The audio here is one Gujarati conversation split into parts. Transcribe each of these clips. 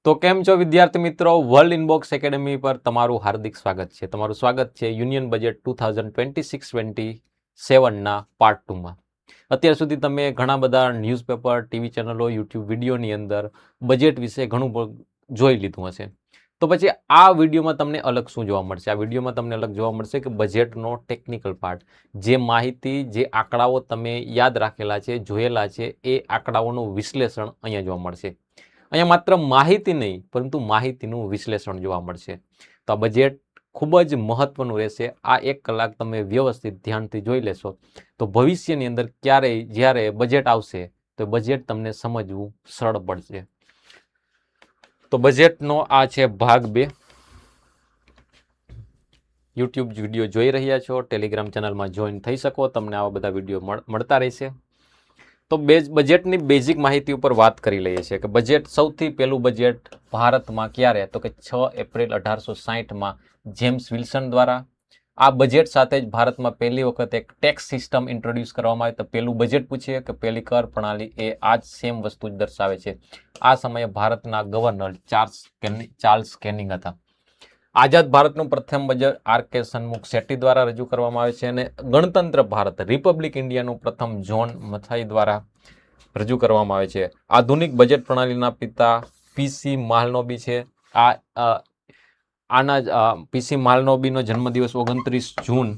તો કેમ છો વિદ્યાર્થી મિત્રો, વર્લ્ડ ઇનબોક્સ એકેડમી પર તમારું હાર્દિક સ્વાગત છે. તમારું સ્વાગત છે યુનિયન બજેટ 2026-27ના પાર્ટ 2માં. અત્યાર સુધી તમે ઘણા બધા ન્યૂઝપેપર, ટીવી ચેનલો, યુટ્યુબ વિડીયોની અંદર બજેટ વિશે ઘણું જોઈ લીધું હશે. તો પછી આ વિડીયોમાં તમને અલગ શું જોવા મળશે? આ વિડીયોમાં તમને અલગ જોવા મળશે કે બજેટનો ટેકનિકલ પાર્ટ, જે માહિતી, જે આંકડાઓ તમે યાદ રાખેલા છે, જોયેલા છે, એ આંકડાઓનું વિશ્લેષણ અહીંયા જોવા મળશે. અહીંયા માત્ર માહિતી નહીં, પરંતુ માહિતીનું વિશ્લેષણ જોવા મળશે. તો આ બજેટ ખૂબ જ મહત્વનું રહેશે. આ 1 કલાક તમે વ્યવસ્થિત ધ્યાનથી જોઈ લેશો તો ભવિષ્યની અંદર ક્યારેય જ્યારે બજેટ આવશે તો બજેટ તમને સમજવું સરળ પડશે. તો બજેટનો આ છે ભાગ 2. યુટ્યુબ વિડીયો જોઈ રહ્યા છો, ટેલિગ્રામ ચેનલમાં જોઈન થઈ શકો, તમને આવા બધા વિડીયો મળતા રહેશે. તો બજેટની બેઝિક માહિતી ઉપર વાત કરી લઈએ છીએ કે બજેટ, સૌથી પહેલું બજેટ ભારતમાં ક્યારે? તો કે 6 એપ્રિલ 1860માં જેમ્સ વિલ્સન દ્વારા. આ બજેટ સાથે જ ભારતમાં પહેલી વખત એક ટેક્સ સિસ્ટમ ઇન્ટ્રોડ્યુસ કરવામાં આવી. તો પહેલું બજેટ પૂછીએ કે પહેલી કર પ્રણાલી, એ આ જ સેમ વસ્તુ જ દર્શાવે છે. આ સમયે ભારતના ગવર્નર ચાર્લ્સ કેનિંગ હતા. આઝાદ ભારતનું પ્રથમ બજેટ આર.કે. સન્મુખ શેટ્ટી દ્વારા રજૂ કરવામાં આવે છે અને ગણતંત્ર ભારત, રિપબ્લિક ઇન્ડિયાનું પ્રથમ જોન મથાઈ દ્વારા રજૂ કરવામાં આવે છે. આધુનિક બજેટ પ્રણાલીના પિતા પીસી માલનોબી છે. પીસી માલનોબીનો જન્મદિવસ 29 જૂન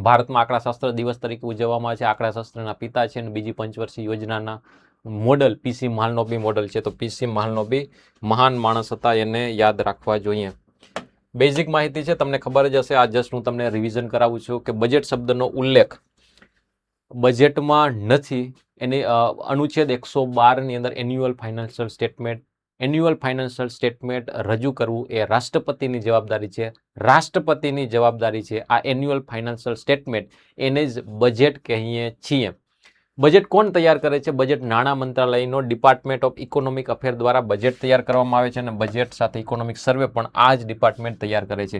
ભારતમાં આંકડાશાસ્ત્ર દિવસ તરીકે ઉજવવામાં આવે છે. આંકડાશાસ્ત્રના પિતા છે અને બીજી પંચવર્ષીય યોજનાના મોડલ પીસી માલનોબી મોડલ છે. તો પીસી માલનોબી મહાન માણસ હતા, એને યાદ રાખવા જોઈએ. બેઝિક માહિતી છે, તમને ખબર જ હશે. આ જસ્ટ હું તમને રિવિઝન કરાવું છું કે બજેટ શબ્દનો ઉલ્લેખ બજેટમાં નથી. એની અનુચ્છેદ 112ની અંદર એન્યુઅલ ફાઇનાન્શિયલ સ્ટેટમેન્ટ રજૂ કરવું એ રાષ્ટ્રપતિની જવાબદારી છે. રાષ્ટ્રપતિની જવાબદારી છે આ એન્યુઅલ ફાઇનાન્શિયલ સ્ટેટમેન્ટ, એને જ બજેટ કહીએ છીએ. બજેટ કોણ તૈયાર કરે છે? બજેટ નાણાં મંત્રાલયનો ડિપાર્ટમેન્ટ ઓફ ઇકોનોમિક અફેર દ્વારા બજેટ તૈયાર કરવામાં આવે છે અને બજેટ સાથે ઇકોનોમિક સર્વે પણ આ જ ડિપાર્ટમેન્ટ તૈયાર કરે છે.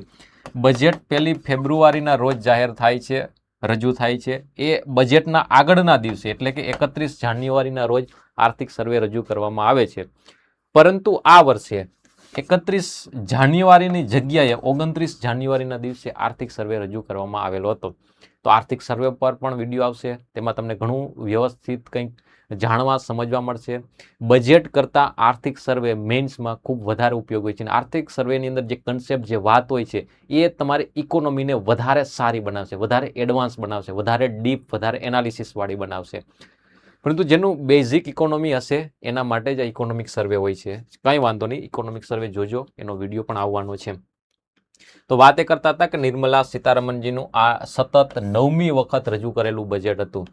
બજેટ 1 ફેબ્રુઆરીના રોજ જાહેર થાય છે, રજૂ થાય છે. એ બજેટના આગળના દિવસે એટલે કે 31 જાન્યુઆરીના રોજ આર્થિક સર્વે રજૂ કરવામાં આવે છે. પરંતુ આ વર્ષે 31 જાન્યુઆરીની જગ્યાએ 29 જાન્યુઆરીના દિવસે આર્થિક સર્વે રજૂ કરવામાં આવેલો હતો. તો આર્થિક સર્વે પર પણ વિડીયો આવશે, તેમાં તમને ઘણું વ્યવસ્થિત કંઈક જાણવા, સમજવા મળશે. બજેટ કરતાં આર્થિક સર્વે મેઇન્સમાં ખૂબ વધારે ઉપયોગ હોય છે અને આર્થિક સર્વેની અંદર જે કન્સેપ્ટ, જે વાત હોય છે, એ તમારી ઇકોનોમીને વધારે સારી બનાવશે, વધારે એડવાન્સ બનાવશે, વધારે ડીપ, વધારે એનાલિસિસવાળી બનાવશે. પરંતુ જેનું બેઝિક ઇકોનોમી હશે એના માટે જ ઇકોનોમિક સર્વે હોય છે. કંઈ વાંધો નહીં, ઇકોનોમિક સર્વે જોજો, એનો વિડીયો પણ આવવાનો છે. તો વાત એ કરતા હતા કે નિર્મલા સીતારમણજીનું આ સતત 9મી વખત રજૂ કરેલું બજેટ હતું.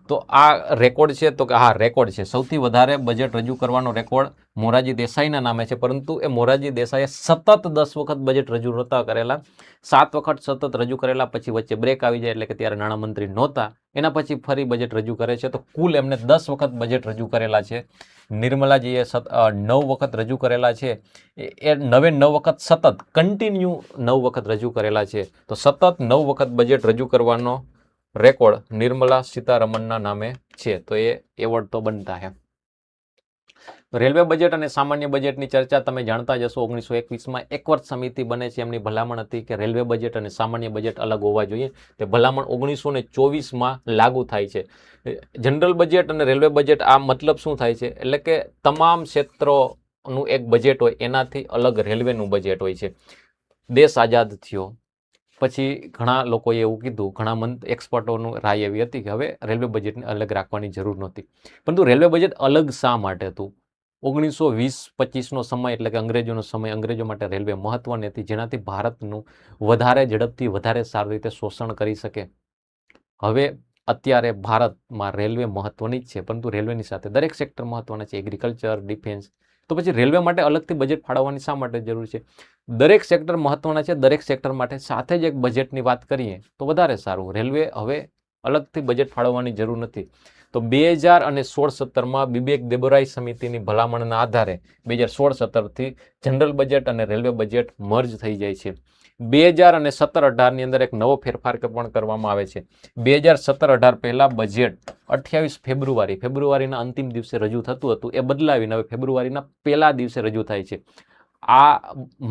તો આ રેકોર્ડ છે, તો કે હા રેકોર્ડ છે. સૌથી વધારે બજેટ રજૂ કરવાનો રેકોર્ડ મોરારજી દેસાઈના નામે છે, પરંતુ એ મોરારજી દેસાઈએ સતત 10 વખત બજેટ રજૂ નહોતા કરેલા. 7 વખત સતત રજૂ કરેલા, પછી વચ્ચે બ્રેક આવી જાય એટલે કે ત્યારે નાણામંત્રી નહોતા, એના પછી ફરી બજેટ રજૂ કરે છે. તો કુલ એમને 10 વખત બજેટ રજૂ કરેલા છે. નિર્મલાજીએ 9 વખત રજૂ કરેલા છે. એ 9 વખત સતત કન્ટિન્યુ 9 વખત રજૂ કરેલા છે. તો સતત 9 વખત બજેટ રજૂ કરવાનો રેકોર્ડ નિર્મલા સીતારમણના નામે છે. તો એ એવોર્ડ તો બનતા છે. રેલવે બજેટ અને સામાન્ય બજેટની ચર્ચા તમે જાણતા જ હશો. 1921માં એકવર્ત સમિતિ બને છે. એમની ભલામણ હતી કે રેલવે બજેટ અને સામાન્ય બજેટ અલગ હોવા જોઈએ. તે ભલામણ 1924માં લાગુ થાય છે. જનરલ બજેટ અને રેલવે બજેટ, આ મતલબ શું થાય છે? એટલે કે તમામ ક્ષેત્રોનું એક બજેટ હોય, એનાથી અલગ રેલવેનું બજેટ હોય છે. દેશ આઝાદ થયો પછી ઘણા લોકોએ એવું કીધું, ઘણા એક્સપર્ટોનું રાય એવી હતી કે હવે રેલવે બજેટને અલગ રાખવાની જરૂર નહોતી. પરંતુ રેલવે બજેટ અલગ શા માટે હતું? 1920-25નો સમય એટલે કે અંગ્રેજોનો સમય, અંગ્રેજો માટે રેલવે મહત્વની હતી, જેનાથી ભારતનું વધારે ઝડપથી, વધારે સારી રીતે શોષણ કરી શકે. હવે અત્યારે ભારતમાં રેલવે મહત્વની જ છે, પરંતુ રેલવેની સાથે દરેક સેક્ટર મહત્વના છે, એગ્રીકલ્ચર, ડિફેન્સ. તો પછી રેલવે માટે અલગથી બજેટ ફાળવવાની શા માટે જરૂર છે? દરેક સેક્ટર મહત્વના છે, દરેક સેક્ટર માટે સાથે જ એક બજેટની વાત કરીએ તો વધારે સારું. રેલવે હવે અલગથી બજેટ ફાળવવાની જરૂર નથી. તો 2016-17માં બિબેક દેબરાય સમિતિની ભલામણના આધારે 2016-17થી જનરલ બજેટ અને રેલવે બજેટ મર્જ થઈ જાય છે. 2017-18ની અંદર એક નવો ફેરફાર પણ કરવામાં આવે છે. 2017-18 પહેલા બજેટ 28 ફેબ્રુઆરીના અંતિમ દિવસે રજૂ થતું હતું એ બદલાવીને હવે ફેબ્રુઆરીના પહેલા દિવસે રજૂ થાય છે. આ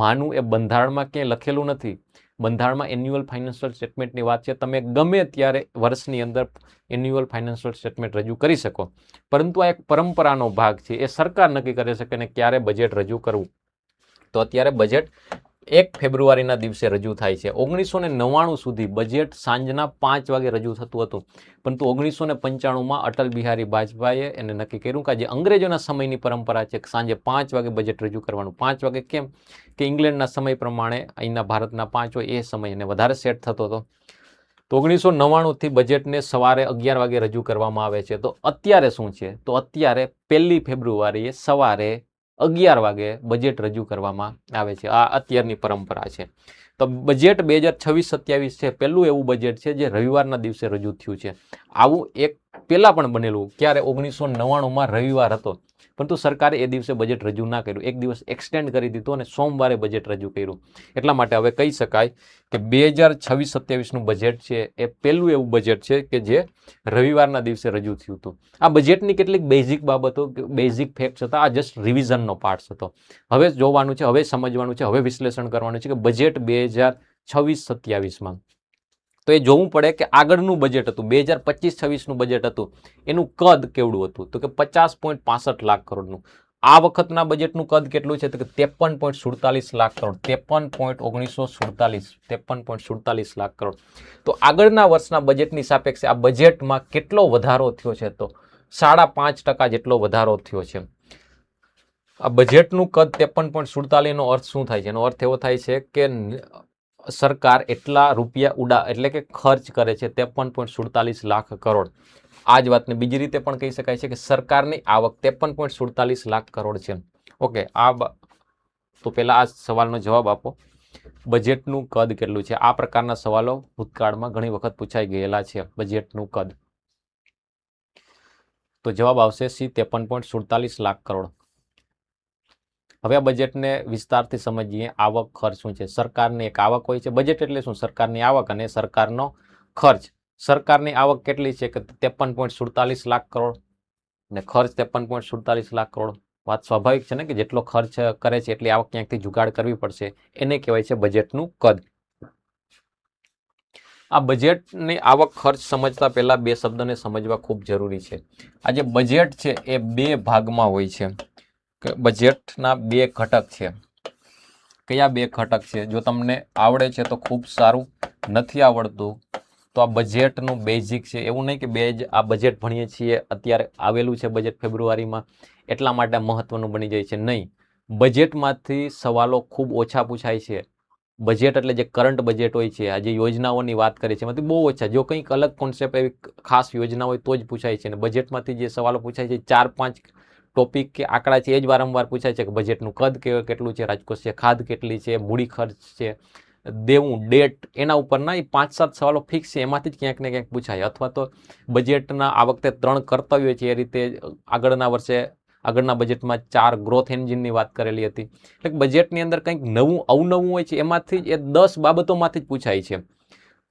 માનું એ બંધારણમાં ક્યાંય લખેલું નથી. બંધારણમાં એન્યુઅલ ફાઇનાન્શિયલ સ્ટેટમેન્ટની વાત છે. તમે ગમે ત્યારે વર્ષની અંદર એન્યુઅલ ફાઇનાન્શિયલ સ્ટેટમેન્ટ રજૂ કરી શકો, પરંતુ આ એક પરંપરાનો ભાગ છે. એ સરકાર નક્કી કરી શકે ને ક્યારે બજેટ રજૂ કરવું. તો અત્યારે બજેટ 1 ફેબ્રુઆરીના દિવસે રજૂ થાય છે. 1999 સુધી બજેટ સાંજના 5 વાગે રજૂ થતું હતું, પરંતુ 1995માં અટલ બિહારી વાજપેયીએ એને નક્કી કર્યું કે જે અંગ્રેજોના સમયની પરંપરા છે કે સાંજે 5 વાગે બજેટ રજૂ કરવાનું. 5 વાગે કેમ કે ઇંગ્લેન્ડના સમય પ્રમાણે અહીંના ભારતના 5 હોય એ સમય એને વધારે સેટ થતો હતો. તો 1999થી બજેટને સવારે 11 વાગે રજૂ કરવામાં આવે છે. તો અત્યારે શું છે? તો અત્યારે 1 ફેબ્રુઆરીએ સવારે 11 વાગે બજેટ રજૂ કરવામાં આવે છે. આ અત્યારની પરંપરા છે. તો બજેટ 2026-27 છે પહેલું એવું બજેટ છે જે રવિવારના દિવસે રજૂ થયું છે. આવું એક પહેલા પણ બનેલું, ક્યારે 1999માં રવિવાર હતો, પરંતુ સરકારે એ દિવસે બજેટ રજૂ ના કર્યું, એક દિવસ એક્સટેન્ડ કરી દીધું અને સોમવારે બજેટ રજૂ કર્યું. એટલા માટે હવે કહી શકાય કે 2026-27નું બજેટ છે એ પહેલું એવું બજેટ છે કે જે રવિવારના દિવસે રજૂ થયું હતું. આ બજેટની કેટલીક બેઝિક બાબતો, બેઝિક ફેક્ટ્સ હતા. આ જસ્ટ રિવિઝનનો પાર્ટ હતો. હવે જોવાનું છે, હવે સમજવાનું છે, હવે વિશ્લેષણ કરવાનું છે કે બજેટ 2026-27માં તો એ જોવું પડે કે આગળનું બજેટ હતું 2025-26નું બજેટ હતું એનું કદ કેવડું હતું. તો કે 50.65 લાખ કરોડનું. આ વખતના બજેટનું કદ કેટલું છે? તો કે 53.47 લાખ કરોડ. 53.47 લાખ કરોડ. તો આગળના વર્ષના બજેટની સાપેક્ષે આ બજેટમાં કેટલો વધારો થયો છે? તો 5.5% જેટલો વધારો થયો છે. આ બજેટનું કદ 53.47 નો અર્થ શું થાય છે? એનો અર્થ એવો થાય છે કે સરકાર એટલા રૂપિયા એટલે કે ખર્ચ કરે છે 53.47 લાખ કરોડ. આ જ વાતને બીજી રીતે પણ કહી શકાય છે કે સરકારની આવક 53.47 લાખ કરોડ છે. ઓકે, તો પહેલા આ સવાલનો જવાબ આપો. બજેટનું કદ કેટલું છે? આ પ્રકારના સવાલો ભૂતકાળમાં ઘણી વખત પૂછાઈ ગયેલા છે. બજેટનું કદ, તો જવાબ આવશે સી 53.47 લાખ કરોડ. હવે આ બજેટને વિસ્તારથી સમજીએ. આવક ખર્ચ શું છે? સરકારની એક આવક હોય છે. બજેટ એટલે શું? સરકારની આવક અને સરકારનો ખર્ચ. સરકારની આવક કેટલી છે? કે 53.47 લાખ કરોડ ને ખર્ચ 53.47 લાખ કરોડ. વાત સ્વાભાવિક છે ને કે જેટલો ખર્ચ કરે છે એટલી આવક ક્યાંકથી જુગાડ કરવી પડશે. એને કહેવાય છે બજેટનું કદ. આ બજેટની આવક ખર્ચ સમજતા પહેલા બે શબ્દને સમજવા ખૂબ જરૂરી છે. આ જે બજેટ છે એ બે ભાગમાં હોય છે. બજેટના બે ઘટક છે. કયા બે ઘટક છે? જો તમને આવડે છે તો ખૂબ સારું, નથી આવડતું તો આ બજેટનું બેઝિક છે. એવું નહીં કે આ બજેટ ભણીએ છીએ અત્યારે આવેલું છે બજેટ ફેબ્રુઆરીમાં એટલા માટે મહત્વનું બની જાય છે. નહીં, બજેટમાંથી સવાલો ખૂબ ઓછા પૂછાય છે. બજેટ એટલે જે કરંટ બજેટ હોય છે, આ જે યોજનાઓની વાત કરી છે એમાંથી બહુ ઓછા. જો કંઈક અલગ કોન્સેપ્ટ, એવી ખાસ યોજના હોય તો જ પૂછાય છે. અને બજેટમાંથી જે સવાલો પૂછાય છે 4-5 ટોપિક કે આંકડા છે એ જ વારંવાર પૂછાય છે કે બજેટનું કદ કેટલું છે, રાજકોષીય ખાધ કેટલી છે, મૂડી ખર્ચ છે, દેવું, ડેટ, એના ઉપરના એ 5-7 સવાલો ફિક્સ છે. એમાંથી જ ક્યાંક ને ક્યાંક પૂછાય. અથવા તો બજેટના આ વખતે 3 કર્તવ્યો છે એ રીતે આગળના બજેટમાં 4 ગ્રોથ એન્જિનની વાત કરેલી હતી. એટલે બજેટની અંદર કંઈક નવું અવનવું હોય છે, એમાંથી જ એ 10 બાબતોમાંથી જ પૂછાય છે.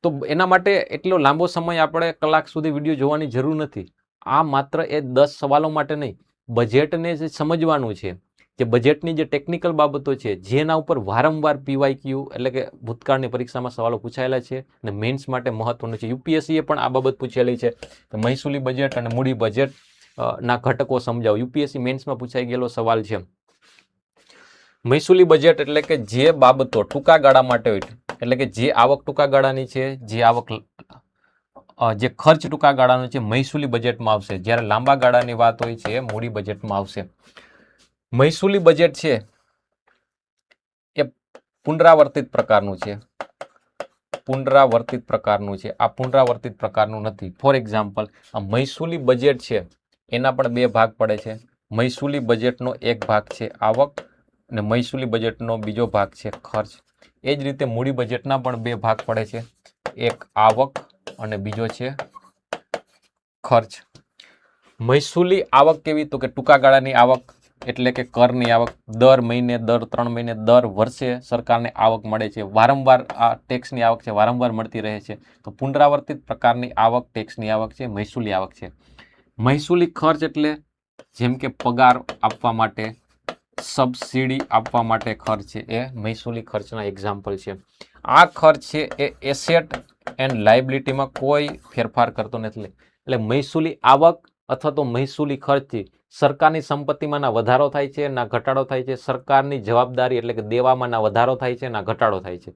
તો એના માટે એટલો લાંબો સમય આપણે કલાક સુધી વિડીયો જોવાની જરૂર નથી. આ માત્ર એ 10 સવાલો માટે નહીં, બજેટને જે સમજવાનું છે, જે બજેટની જે ટેકનિકલ બાબતો છે, જેના ઉપર વારંવાર PYQ એટલે કે ભૂતકાળની પરીક્ષામાં સવાલો પૂછાયેલા છે અને મેન્સ માટે મહત્વનું છે. UPSCએ પણ આ બાબત પૂછેલી છે કે મહેસૂલી બજેટ અને મૂડી બજેટ ના ઘટકો સમજાવો. UPSC મેન્સમાં પૂછાઈ ગયેલો સવાલ છે. મહેસૂલી બજેટ એટલે કે જે બાબતો ટૂંકા ગાળા માટે હોય, એટલે કે જે આવક ટૂંકા ગાળાની છે, જે ખર્ચ ટૂંકા ગાળાનો છે, મહેસૂલી બજેટમાં આવશે. જ્યારે લાંબા ગાળાની વાત હોય છે મૂડી બજેટમાં આવશે. મહેસૂલી બજેટ છે એ પુનરાવર્તિત પ્રકારનું છે. આ પુનરાવર્તિત પ્રકારનું નથી. ફોર એક્ઝામ્પલ, આ મહેસૂલી બજેટ છે એના પણ બે ભાગ પડે છે. મહેસૂલી બજેટનો એક ભાગ છે આવક અને મહેસૂલી બજેટનો બીજો ભાગ છે ખર્ચ. એ જ રીતે મૂડી બજેટના પણ બે ભાગ પડે છે, એક આવક અને બીજો છે ખર્ચ. મહેસૂલી આવક કેવી? તો કે ટૂંકા ગાળાની આવક એટલે કે કરની આવક દર મહિને, દર 3 મહિને, દર વર્ષે સરકારને આવક મળે છે. વારંવાર આ ટેક્સની આવક છે વારંવાર મળતી રહે છે. તો પુનરાવર્તિત પ્રકારની આવક ટેક્સની આવક છે, મહેસૂલી આવક છે. મહેસૂલી ખર્ચ એટલે જેમ કે પગાર આપવા માટે, સબસિડી આપવા માટે ખર્ચ છે, એ મહેસૂલી ખર્ચના એક્ઝામ્પલ છે. આ ખર્ચ છે એ એસેટ એન્ડ લાયબિલિટીમાં કોઈ ફેરફાર કરતો નથી. એટલે મહેસૂલી આવક અથવા તો મહેસૂલી ખર્ચથી સરકારની સંપત્તિમાં ના વધારો થાય છે ના ઘટાડો થાય છે. સરકારની જવાબદારી એટલે કે દેવામાં ના વધારો થાય છે ના ઘટાડો થાય છે.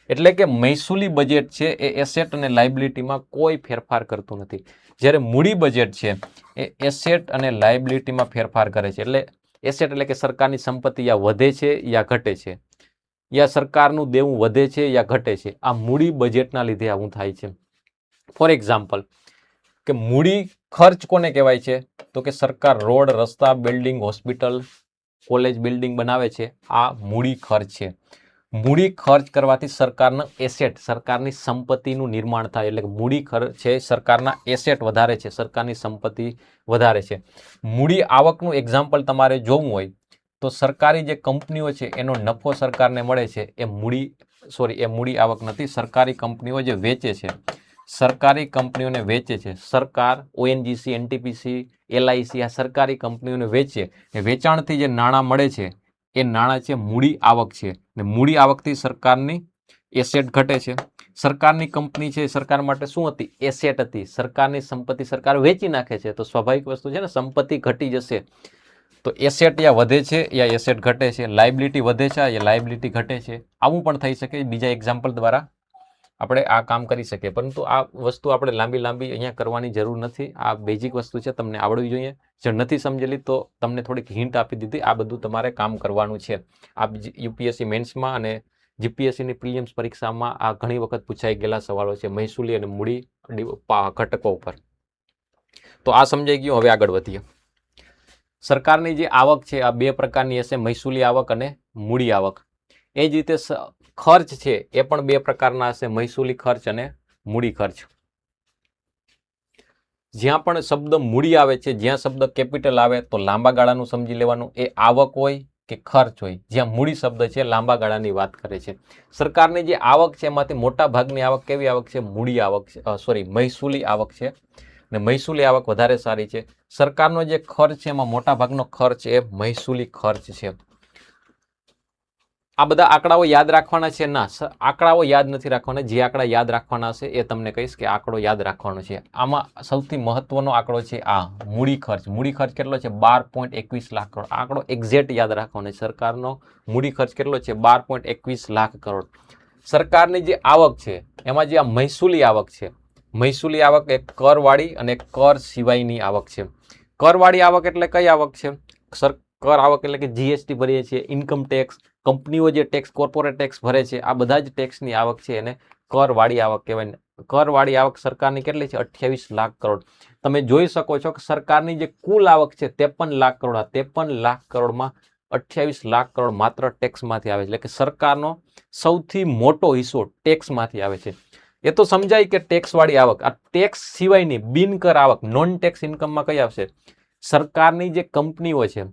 એટલે કે મહેસૂલી બજેટ છે એ એસેટ અને લાયબિલિટીમાં કોઈ ફેરફાર કરતું નથી. જ્યારે મૂડી બજેટ છે એ એસેટ અને લાયબિલિટીમાં ફેરફાર કરે છે. એટલે એસેટ એટલે કે સરકારની સંપત્તિ યા વધે છે યા ઘટે છે, યા સરકારનું દેવું વધે છે યા ઘટે છે. આ મૂડી બજેટના લીધે આવું થાય છે. ફોર એક્ઝામ્પલ કે મૂડી ખર્ચ કોને કહેવાય છે? તો કે સરકાર રોડ, રસ્તા, બિલ્ડિંગ, હોસ્પિટલ, કોલેજ, બિલ્ડિંગ બનાવે છે. આ મૂડી ખર્ચ છે. મૂડી ખર્ચ કરવાથી સરકારના એસેટ, સરકારની સંપત્તિનું નિર્માણ થાય. એટલે કે મૂડી ખર્ચ છે સરકારના એસેટ વધારે છે, સરકારની સંપત્તિ વધારે છે. મૂડી આવકનું એક્ઝામ્પલ તમારે જોવું હોય તો સરકારી જે કંપનીઓ છે એનો નફો સરકારને મળે છે એ મૂડી આવક નથી. સરકારી કંપનીઓ જે વેચે છે, સરકારી કંપનીઓને વેચે છે સરકાર, ઓએનજીસી, એનટીપીસી, એલઆઈસી, આ સરકારી કંપનીઓને વેચે, એ વેચાણથી જે નાણાં મળે છે એ નાણાં છે મૂડી આવક છે. ને મૂડી આવકથી સરકારની એસેટ ઘટે છે. સરકારની કંપની છે સરકાર માટે શું હતી? એસેટ હતી. સરકારની સંપત્તિ સરકાર વેચી નાખે છે તો સ્વાભાવિક વસ્તુ છે ને, સંપત્તિ ઘટી જશે. તો એસેટ યા વધે છે યા એસેટ ઘટે છે, લાયબિલિટી વધે છે યા લાયબિલિટી ઘટે છે. આવું પણ થઈ શકે. બીજા એક્ઝામ્પલ દ્વારા આપણે આ કામ કરી શકીએ, પરંતુ આ વસ્તુ આપણે લાંબી અહીંયા કરવાની જરૂર નથી. આ બેઝિક વસ્તુ છે, તમને આવડવી જોઈએ. જો નથી સમજેલી તો તમને થોડીક હિન્ટ આપી દીધી. આ બધું તમારે કામ કરવાનું છે. આ યુપીએસસી મેન્સમાં અને જીપીએસસીની પ્રિલિમ્સ પરીક્ષામાં આ ઘણી વખત પૂછાઈ ગયેલા સવાલો છે મહેસૂલી અને મૂડી ઘટકો ઉપર. તો આ સમજાઈ ગયું. હવે આગળ વધીએ. સરકારની જે આવક છે આ બે પ્રકારની હશે, મહેસૂલી આવક અને મૂડી આવક. એ જ રીતે ખર્ચ છે એ પણ બે પ્રકારના હશે, મહેસૂલી ખર્ચ અને મૂડી ખર્ચ. જ્યાં પણ શબ્દ મૂડી આવે છે, જ્યાં શબ્દ કેપિટલ આવે તો લાંબા ગાળાનું સમજી લેવાનું, એ આવક હોય કે ખર્ચ હોય. જ્યાં મૂડી શબ્દ છે લાંબા ગાળાની વાત કરે છે. સરકારની જે આવક છે એમાંથી મોટા ભાગની આવક કેવી આવક છે? મૂડી આવક છે, મહેસૂલી આવક છે. ને મહેસૂલી આવક વધારે સારી છે. સરકારનો જે ખર્ચ છે એમાં મોટા ભાગનો ખર્ચ એ મહેસૂલી ખર્ચ છે. આ બધા આંકડાઓ યાદ રાખવાના છે? ના, આંકડાઓ યાદ નથી રાખવાના. જે આંકડા યાદ રાખવાના છે એ તમને કહીશ કે આંકડો યાદ રાખવાનો છે. આમાં સૌથી મહત્વનો આંકડો છે આ મૂડી ખર્ચ. મૂડી ખર્ચ કેટલો છે? 12.21 લાખ કરોડ. આંકડો એક્ઝેક્ટ યાદ રાખવાનો છે. સરકારનો મૂડી ખર્ચ કેટલો છે? 12.21 લાખ કરોડ. સરકારની જે આવક છે એમાં જે આ મહેસૂલી આવક છે, મહેસૂલી આવક એક કરવાળી અને કર સિવાયની આવક છે. કરવાળી આવક એટલે કઈ આવક છે? કર આવક એટલે કે જીએસટી ભરીએ છીએ, ઇન્કમ ટેક્સ, કંપનીઓ જે ટેક્સ, કોર્પોરેટ ટેક્સ ભરે છે, આ બધા જ ટેક્સની આવક છે એને કરવાળી આવક કહેવાય. કરવાળી આવક સરકારની કેટલી છે? 28 લાખ કરોડ. તમે જોઈ શકો છો કે સરકારની જે કુલ આવક છે 53 લાખ કરોડ. આ 53 લાખ કરોડમાં 28 લાખ કરોડ માત્ર ટેક્સમાંથી આવે છે. એટલે કે સરકારનો સૌથી મોટો હિસ્સો ટેક્સમાંથી આવે છે. એ તો સમજાય કે ટેક્સવાળી આવક. આ ટેક્સ સિવાયની બિનકર આવક, નોન ટેક્સ ઇન્કમમાં કઈ આવશે? સરકારની જે કંપનીઓ છે,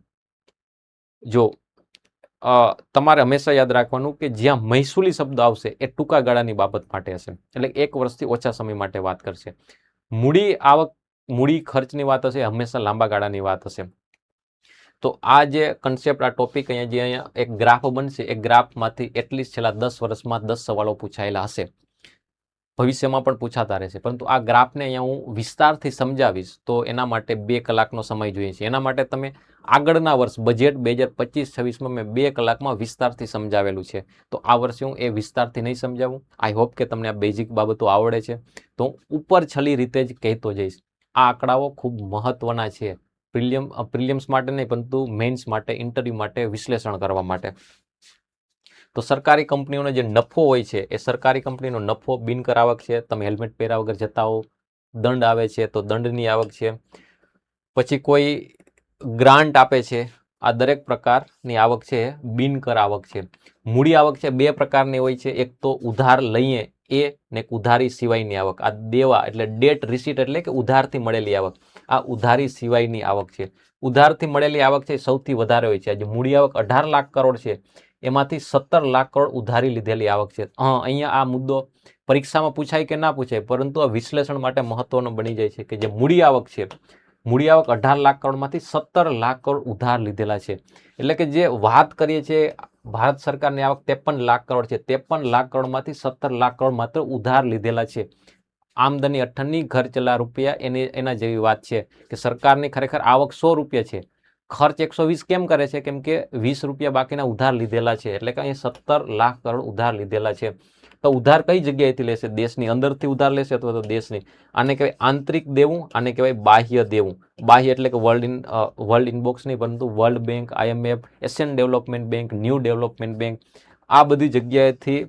જો તમારે હંમેશા યાદ રાખવાનું કે જ્યાં મહેસૂલી શબ્દ આવશે એ ટૂંકા ગાળાની બાબત માટે હશે, એટલે 1 વર્ષથી ઓછા સમય માટે વાત કરશે. મૂડી આવક, મૂડી ખર્ચની વાત હશે હંમેશા લાંબા ગાળાની વાત હશે. તો આ જે કન્સેપ્ટ, આ ટોપિક અહીંયા એક ગ્રાફ બનશે, એ ગ્રાફમાંથી એટલીસ્ટ છેલ્લા 10 વર્ષમાં 10 સવાલો પૂછાયેલા હશે, ભવિષ્યમાં પણ પૂછાતા રહેશે. પરંતુ આ ગ્રાફને અહીંયા હું વિસ્તારથી સમજાવીશ તો એના માટે 2 કલાકનો સમય જોઈએ છે. એના માટે તમે આગળના વર્ષ બજેટ 2025-26માં મેં 2 કલાકમાં વિસ્તારથી સમજાવેલું છે. તો આ વર્ષે હું એ વિસ્તારથી નહીં સમજાવું. આઈ હોપ કે તમને આ બેઝિક બાબતો આવડે છે. તો હું ઉપર છલી રીતે જ કહેતો જઈશ. આ આંકડાઓ ખૂબ મહત્વના છે, પ્રિલિમ્સ માટે નહીં પરંતુ મેન્સ માટે, ઇન્ટરવ્યુ માટે, વિશ્લેષણ કરવા માટે. તો સરકારી કંપનીઓનો જે નફો હોય છે એ સરકારી કંપનીનો નફો બિનકર આવક છે. તમે હેલ્મેટ પહેર્યા વગર જતા હો, દંડ આવે છે તો દંડની આવક છે. પછી કોઈ ગ્રાન્ટ આપે છે, આ દરેક પ્રકારની આવક છે બિનકર આવક છે. મૂડી આવક છે 2 પ્રકારની હોય છે, એક તો ઉધાર લઈએ એ ને એક ઉધારી સિવાયની આવક. આ દેવા એટલે ડેટ રિસીટ એટલે કે ઉધારથી મળેલી આવક. આ ઉધારી સિવાયની આવક છે. ઉધારથી મળેલી આવક છે એ સૌથી વધારે હોય છે. આજે મૂડી આવક 18 લાખ કરોડ છે, એમાંથી 17 લાખ કરોડ ઉધારી લીધેલી આવક છે. અહીંયા આ મુદ્દો પરીક્ષામાં પૂછાય કે ના પૂછાય, પરંતુ આ વિશ્લેષણ માટે મહત્વનો બની જાય છે કે જે મૂડી આવક છે, મૂડી આવક 18 લાખ કરોડમાંથી 17 લાખ કરોડ ઉધાર લીધેલા છે. એટલે કે જે વાત કરીએ છીએ ભારત સરકારની આવક 53 લાખ કરોડ છે, 53 લાખ કરોડમાંથી 17 લાખ કરોડ માત્ર ઉધાર લીધેલા છે. આમદની 18ની ઘર ચલા રૂપિયા એના જેવી વાત છે કે સરકારની ખરેખર આવક 100 રૂપિયા છે, ખર્ચ 120 કેમ કરે છે? કેમ કે 20 રૂપિયા બાકીના ઉધાર લીધેલા છે. એટલે કે અહીં 17 લાખ કરોડ ઉધાર લીધેલા છે. તો ઉધાર કઈ જગ્યાએથી લેશે? દેશની અંદરથી ઉધાર લેશે અથવા તો દેશની. આને કહેવાય આંતરિક દેવું, આને કહેવાય બાહ્ય દેવું. બાહ્ય એટલે કે વર્લ્ડ ઇનબોક્સ નહીં, પરંતુ world bank, IMF, Asian development bank, new development bank, આ બધી જગ્યાએથી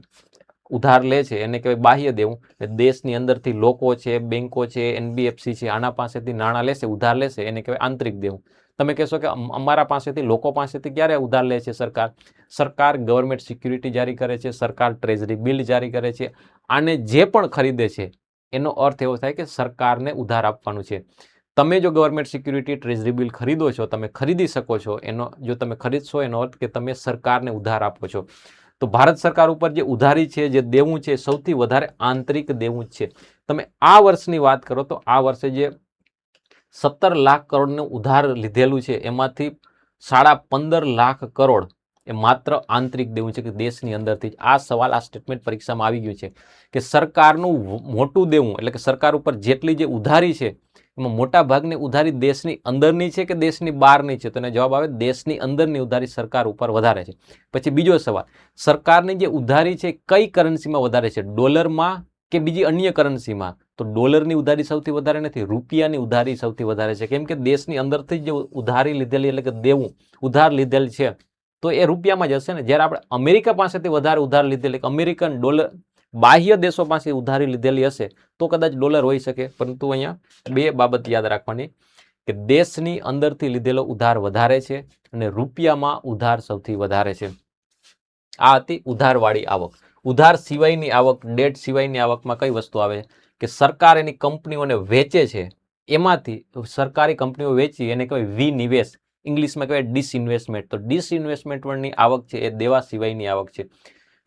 ઉધાર લે છે એને કહેવાય બાહ્ય દેવું. દેશની અંદરથી લોકો છે, બેંકો છે, NBFC છે, આના પાસેથી નાણાં લેશે, ઉધાર લેશે, એને કહેવાય આંતરિક દેવું. તમે કહેશો કે અમારા પાસેથી, લોકો પાસેથી ક્યારે ઉધાર લે છે સરકાર? સરકાર ગવર્મેન્ટ સિક્યુરિટી જારી કરે છે, સરકાર ટ્રેઝરી બિલ જારી કરે છે. આને જે પણ ખરીદે છે એનો અર્થ એવો થાય કે સરકારને ઉધાર આપવાનું છે. તમે જો ગવર્મેન્ટ સિક્યુરિટી, ટ્રેઝરી બિલ ખરીદો છો, તમે ખરીદી શકો છો, જો તમે ખરીદશો એનો અર્થ કે તમે સરકારને ઉધાર આપો છો. તો ભારત સરકાર ઉપર જે ઉધારી છે, જે દેવું છે, સૌથી વધારે આંતરિક દેવું જ છે. તમે આ વર્ષની વાત કરો તો આ વર્ષે જે 17 લાખ કરોડનું ઉધાર લીધેલું છે એમાંથી 15.5 લાખ કરોડ એ માત્ર આંતરિક દેવું છે કે દેશની અંદરથી. આ સવાલ, આ સ્ટેટમેન્ટ પરીક્ષામાં આવી ગયું છે કે સરકારનું મોટું દેવું, એટલે કે સરકાર ઉપર જેટલી જે ઉધારી છે એમાં મોટા ભાગની ઉધારી દેશની અંદરની છે કે દેશની બહારની છે? તો એને જવાબ આવે દેશની અંદરની ઉધારી સરકાર ઉપર વધારે છે. પછી બીજો સવાલ, સરકારની જે ઉધારી છે કઈ કરન્સીમાં વધારે છે? ડોલરમાં કે બીજી અન્ય કરન્સીમાં? તો ડોલરની ઉધારી સૌથી વધારે નથી, રૂપિયાની ઉધારી સૌથી વધારે છે. કેમ કે દેશની અંદરથી જે ઉધારી લીધેલી, એટલે કે દેવું ઉધાર લીધેલ છે, તો એ રૂપિયામાં જ હશે ને. જ્યારે આપણે અમેરિકા પાસેથી વધારે ઉધાર લીધેલી, અમેરિકન ડોલર, બાહ્ય દેશો પાસે ઉધારી લીધેલી હશે તો કદાચ ડોલર હોઈ શકે. પરંતુ અહીંયા બે બાબત યાદ રાખવાની કે દેશની અંદરથી લીધેલો ઉધાર વધારે છે અને રૂપિયામાં ઉધાર સૌથી વધારે છે. આ હતી ઉધારવાળી આવક. ઉધાર સિવાયની આવક, ડેટ સિવાયની આવકમાં કઈ વસ્તુ આવે કે સરકાર એની કંપનીઓને વેચે છે, એમાંથી સરકારી કંપનીઓ વેચી એને કહેવાય વિનિવેશ, ઇંગ્લિશમાં કહેવાય ડિસઇન્વેસ્ટમેન્ટ. તો ડિસઇન્વેસ્ટમેન્ટની આવક છે એ દેવા સિવાયની આવક છે.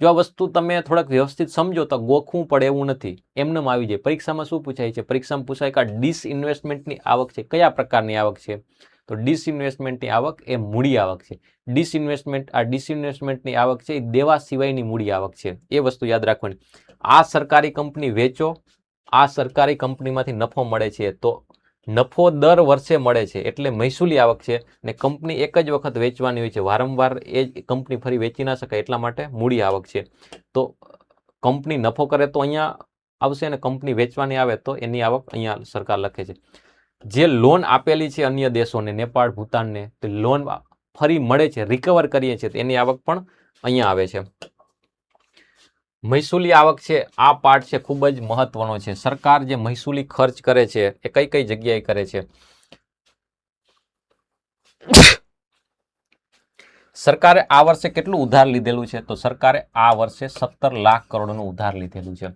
જો આ વસ્તુ તમે થોડાક વ્યવસ્થિત સમજો તો ગોખવું પડે એવું નથી, એમનેમ આવી જાય. પરીક્ષામાં શું પૂછાય છે? પરીક્ષામાં પૂછાય કે આ ડિસઇન્વેસ્ટમેન્ટની આવક છે, કયા પ્રકારની આવક છે? તો ડિસઇન્વેસ્ટમેન્ટની આવક એ મૂડી આવક છે. ડિસઇન્વેસ્ટમેન્ટની આવક છે એ દેવા સિવાયની મૂડી આવક છે. એ વસ્તુ યાદ રાખવાની. આ સરકારી કંપની વેચો, આ સરકારી કંપનીમાંથી નફો મળે છે, તો નફો દર વર્ષે મળે છે એટલે મહેસૂલી આવક છે. ને કંપની એક જ વખત વેચવાની હોય છે, વારંવાર એ જ કંપની ફરી વેચી ના શકાય, એટલા માટે મૂડી આવક છે. તો કંપની નફો કરે તો અહીંયા આવશે અને કંપની વેચવાની આવે તો એની આવક અહીંયા સરકાર લખે છે. જે લોન આપેલી છે અન્ય દેશોને, નેપાળ, ભૂતાનને, તો લોન ફરી મળે છે, રિકવર કરીએ છીએ, એની આવક પણ અહીંયા આવે છે. મહેસૂલી આવક છે, આ પાર્ટ છે ખૂબ જ મહત્વનો છે. સરકાર જે મહેસૂલી ખર્ચ કરે છે એ કઈ કઈ જગ્યાએ કરે છે? સરકારે આ વર્ષે કેટલું ઉધાર લીધેલું છે? તો સરકારે આ વર્ષે 17 લાખ કરોડનું ઉધાર લીધેલું છે.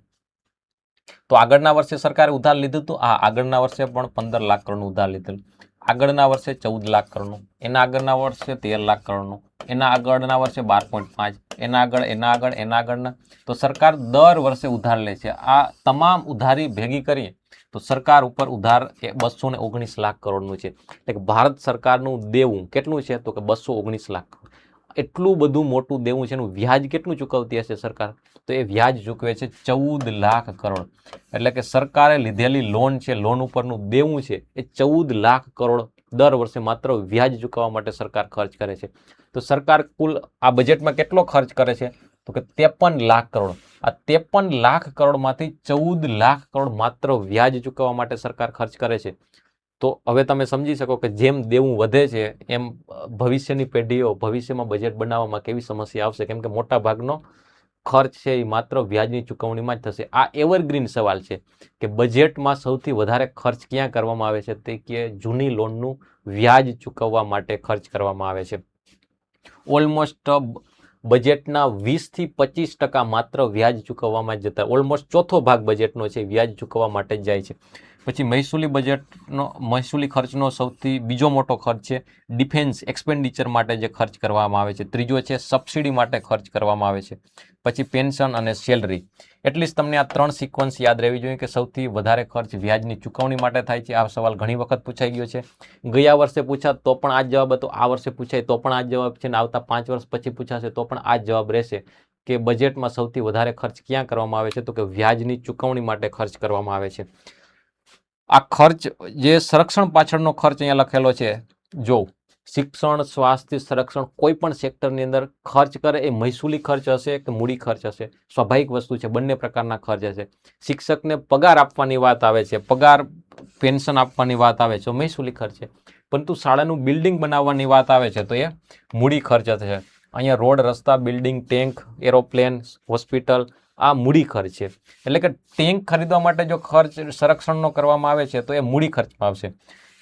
તો આગળના વર્ષે સરકારે ઉધાર લીધું હતું, આગળના વર્ષે પણ 15 લાખ કરોડનું ઉધાર લીધેલું. આગળના વર્ષે 14 લાખ કરોડનું, એના આગળના વર્ષે 13 લાખ કરોડનું, એના આગળના વર્ષે 12.5, એના આગળના. તો સરકાર દર વર્ષે ઉધાર લે છે. આ તમામ ઉધારી ભેગી કરીએ તો સરકાર ઉપર ઉધાર એ 219 લાખ કરોડનું છે. એટલે કે ભારત સરકારનું દેવું કેટલું છે? તો કે 219 લાખ. એટલું બધું મોટું દેવું છે, એનું વ્યાજ કેટલું ચૂકવતી હશે સરકાર? તો એ વ્યાજ ચૂકવે છે 14 લાખ કરોડ. એટલે કે સરકારે લીધેલી લોન છે, લોન ઉપરનું દેવું છે એ 14 લાખ કરોડ દર વર્ષે માત્ર વ્યાજ ચૂકવવા માટે સરકાર ખર્ચ કરે છે. તો સરકાર કુલ આ બજેટમાં કેટલો ખર્ચ કરે છે? તો કે 53 લાખ કરોડ. આ 53 લાખ કરોડમાંથી 14 લાખ કરોડ માત્ર વ્યાજ ચૂકવવા માટે સરકાર ખર્ચ કરે છે. તો હવે તમે સમજી શકો કે જેમ દેવું વધે છે એમ ભવિષ્યની પેઢીઓ ભવિષ્યમાં બજેટ બનાવવામાં કેવી સમસ્યા આવશે. કેમ કે મોટા ભાગનો ખર્ચ છે એ માત્ર વ્યાજની ચૂકવણીમાં જ થશે. આ એવરગ્રીન સવાલ છે કે બજેટમાં સૌથી વધારે ખર્ચ ક્યાં કરવામાં આવે છે? તે કે જૂની લોનનું વ્યાજ ચૂકવવા માટે ખર્ચ કરવામાં આવે છે. ઓલમોસ્ટ બજેટના 20 થી 25% માત્ર વ્યાજ ચૂકવવામાં જ જતા. ઓલમોસ્ટ ચોથો ભાગ બજેટનો છે વ્યાજ ચૂકવવા માટે જ જાય છે. પછી મહેસૂલી ખર્ચનો સૌથી બીજો મોટો ખર્ચ છે ડિફેન્સ એક્સપેન્ડિચર માટે જે ખર્ચ કરવામાં આવે છે. ત્રીજો છે સબસિડી માટે ખર્ચ કરવામાં આવે છે. પછી પેન્શન અને સેલરી. એટલીસ્ટ તમને આ 3 સિક્વન્સ યાદ રહેવી જોઈએ કે સૌથી વધારે ખર્ચ વ્યાજની ચૂકવણી માટે થાય છે. આ સવાલ ઘણી વખત પૂછાઈ ગયો છે. ગયા વર્ષે પૂછાત તો પણ આ જ જવાબ હતો, આ વર્ષે પૂછાય તો પણ આ જ જવાબ છે, ને આવતા 5 વર્ષ પછી પૂછાશે તો પણ આ જ જવાબ રહેશે કે બજેટમાં સૌથી વધારે ખર્ચ ક્યાં કરવામાં આવે છે, તો કે વ્યાજની ચૂકવણી માટે ખર્ચ કરવામાં આવે છે. આ ખર્ચ જે સંરક્ષણ પાછળનો ખર્ચ અહીંયા લખેલો છે, જો શિક્ષણ, સ્વાસ્થ્ય, સંરક્ષણ કોઈ પણ સેક્ટરની અંદર ખર્ચ કરે એ મહેસૂલી ખર્ચ હશે કે મૂડી ખર્ચ હશે, સ્વાભાવિક વસ્તુ છે, બંને પ્રકારના ખર્ચ હશે. શિક્ષકને પગાર આપવાની વાત આવે છે, પગાર પેન્શન આપવાની વાત આવે છે, મહેસૂલી ખર્ચ છે. પરંતુ શાળાનું બિલ્ડિંગ બનાવવાની વાત આવે છે તો એ મૂડી ખર્ચ છે. અહીંયા રોડ, રસ્તા, બિલ્ડિંગ, ટેન્ક, એરોપ્લેન, હોસ્પિટલ, આ મૂડી ખર્ચ છે. એટલે કે ટેન્ક ખરીદવા માટે જો ખર્ચ સંરક્ષણનો કરવામાં આવે છે તો એ મૂડી ખર્ચમાં આવશે.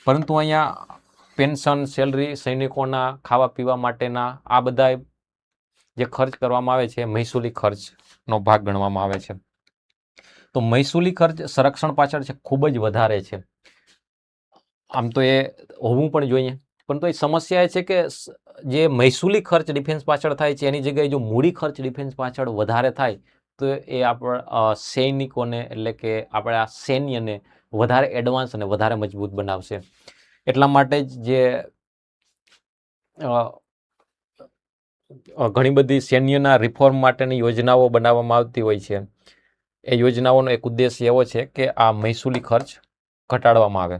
પરંતુ અહીંયા પેન્શન, સેલરી, સૈનિકોના ખાવા પીવા માટેના આ બધા જે ખર્ચ કરવામાં આવે છે મહેસૂલી ખર્ચનો ભાગ ગણવામાં આવે છે. તો મહેસૂલી ખર્ચ સંરક્ષણ પાછળ છે ખૂબ જ વધારે છે. આમ તો એ હોવું પણ જોઈએ, પરંતુ એ સમસ્યા એ છે કે જે મહેસૂલી ખર્ચ ડિફેન્સ પાછળ થાય છે એની જગ્યાએ જો મૂડી ખર્ચ ડિફેન્સ પાછળ વધારે થાય તો એ આપણા સૈનિકોને એટલે કે આપણા સૈન્યને વધારે એડવાન્સ અને વધારે મજબૂત બનાવશે. એટલા માટે જ જે ઘણી બધી સૈન્યના રિફોર્મ માટેની યોજનાઓ બનાવવામાં આવતી હોય છે. એ યોજનાઓનો એક ઉદ્દેશ્ય એવો છે કે આ મહેસૂલી ખર્ચ ઘટાડવામાં આવે.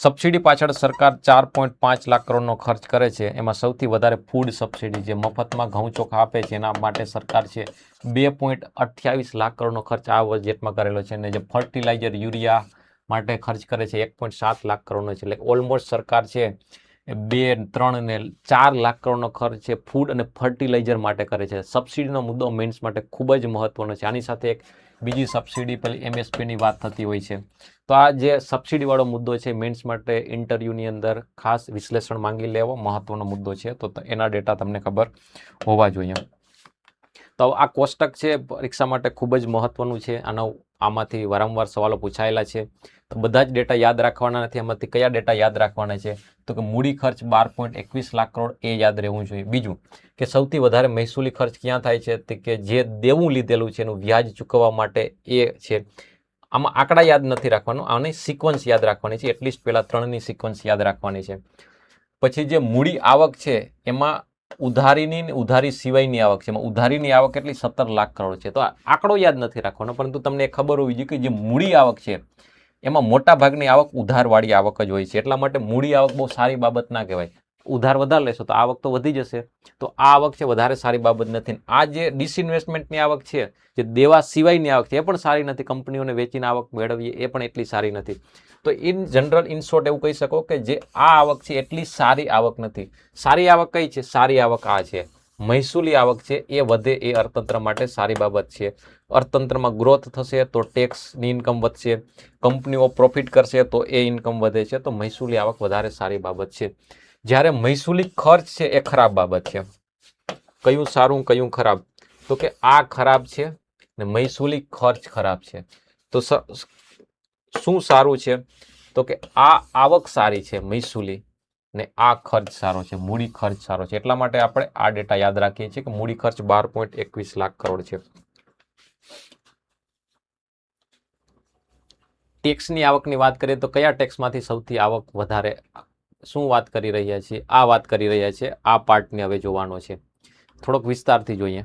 સબસિડી પાછળ સરકાર 4.5 લાખ કરોડનો ખર્ચ કરે છે. એમાં સૌથી વધારે ફૂડ સબસિડી, જે મફતમાં ઘઉં ચોખા આપે છે એના માટે સરકાર છે 2.28 લાખ કરોડનો ખર્ચ આ બજેટમાં કરેલો છે. અને જે ફર્ટિલાઇઝર, યુરિયા માટે ખર્ચ કરે છે 1.7 લાખ કરોડનો છે. એટલે ઓલમોસ્ટ સરકાર છે 2, 3 ને 4 લાખ કરોડનો ખર્ચ છે ફૂડ અને ફર્ટિલાઇઝર માટે કરે છે. સબસિડીનો મુદ્દો મેન્સ માટે ખૂબ જ મહત્વનો છે. આની સાથે એક બીજી સબસિડી પેલી MSPની વાત થતી હોય છે. તો આ જે સબસિડીવાળો મુદ્દો છે મેન્સ માટે ઇન્ટરવ્યૂની અંદર ખાસ વિશ્લેષણ માંગી લેવો મહત્વનો મુદ્દો છે, તો એના ડેટા તમને ખબર હોવા જોઈએ. તો આ કોષ્ટક છે પરીક્ષા માટે ખૂબ જ મહત્વનું છે. આમાંથી વારંવાર સવાલો પૂછાયેલા છે. તો બધા જ ડેટા યાદ રાખવાના નથી. આમાંથી કયા ડેટા યાદ રાખવાના છે, તો કે મૂડી ખર્ચ 12.21 લાખ કરોડ એ યાદ રહેવું જોઈએ. બીજું કે સૌથી વધારે મહેસૂલી ખર્ચ ક્યાં થાય છે, તે કે જે દેવું લીધેલું છે એનું વ્યાજ ચૂકવવા માટે એ છે. આમાં આંકડા યાદ નથી રાખવાનું, આની સિક્વન્સ યાદ રાખવાની છે. એટલીસ્ટ પહેલા 3ની સિક્વન્સ યાદ રાખવાની છે. પછી જે મૂડી આવક છે એમાં ઉધારીની ઉધારી સિવાયની આવક છે. એમાં ઉધારીની આવક એટલી 17 લાખ કરોડ છે. તો આંકડો યાદ નથી રાખવાનો, પરંતુ તમને ખબર હોવી જોઈએ કે જે મૂડી આવક છે એમાં મોટા ભાગની આવક ઉધારવાળી આવક જ હોય છે. એટલા માટે મૂડી આવક બહુ સારી બાબત ના કહેવાય. ઉધાર વધારે લેશો તો આવક તો વધી જશે, તો આ આવક છે વધારે સારી બાબત નથી. આ જે ડિસઇન્વેસ્ટમેન્ટની આવક છે, જે દેવા સિવાયની આવક છે, એ પણ સારી નથી. કંપનીઓને વેચીને આવક મેળવીએ એ પણ એટલી સારી નથી. તો ઇન જનરલ, ઇન શોર્ટ એવું કહી શકો કે જે આ આવક છે એટલી સારી આવક નથી. સારી આવક કઈ છે? સારી આવક આ છે, મહેસૂલી આવક છે. એ વધે એ અર્થતંત્ર માટે સારી બાબત છે. અર્થતંત્રમાં ગ્રોથ થશે તો ટેક્સની ઇન્કમ વધશે, કંપનીઓ પ્રોફિટ કરશે તો એ ઇન્કમ વધે છે. તો મહેસૂલી આવક વધારે સારી બાબત છે. જ્યારે મહેસૂલી ખર્ચ છે એ ખરાબ બાબત છે. કયું સારું કયું ખરાબ? તો કે આ ખરાબ છે ને મહેસૂલી ખર્ચ ખરાબ છે. તો શું સારું છે? તો કે આ આવક સારી છે મહેસૂલી, ને આ ખર્ચ સારો છે, મૂડી ખર્ચ સારો છે. એટલા માટે આપણે આ ડેટા યાદ રાખીએ છીએ કે મૂડી ખર્ચ 12.21 લાખ કરોડ છે. ટેક્સની આવકની વાત કરીએ તો કયા ટેક્સમાંથી સૌથી આવક વધારે? શું વાત કરી રહ્યા છીએ? આ વાત કરી રહ્યા છીએ. આ પાર્ટને હવે જોવાનો છે, થોડોક વિસ્તારથી જોઈએ.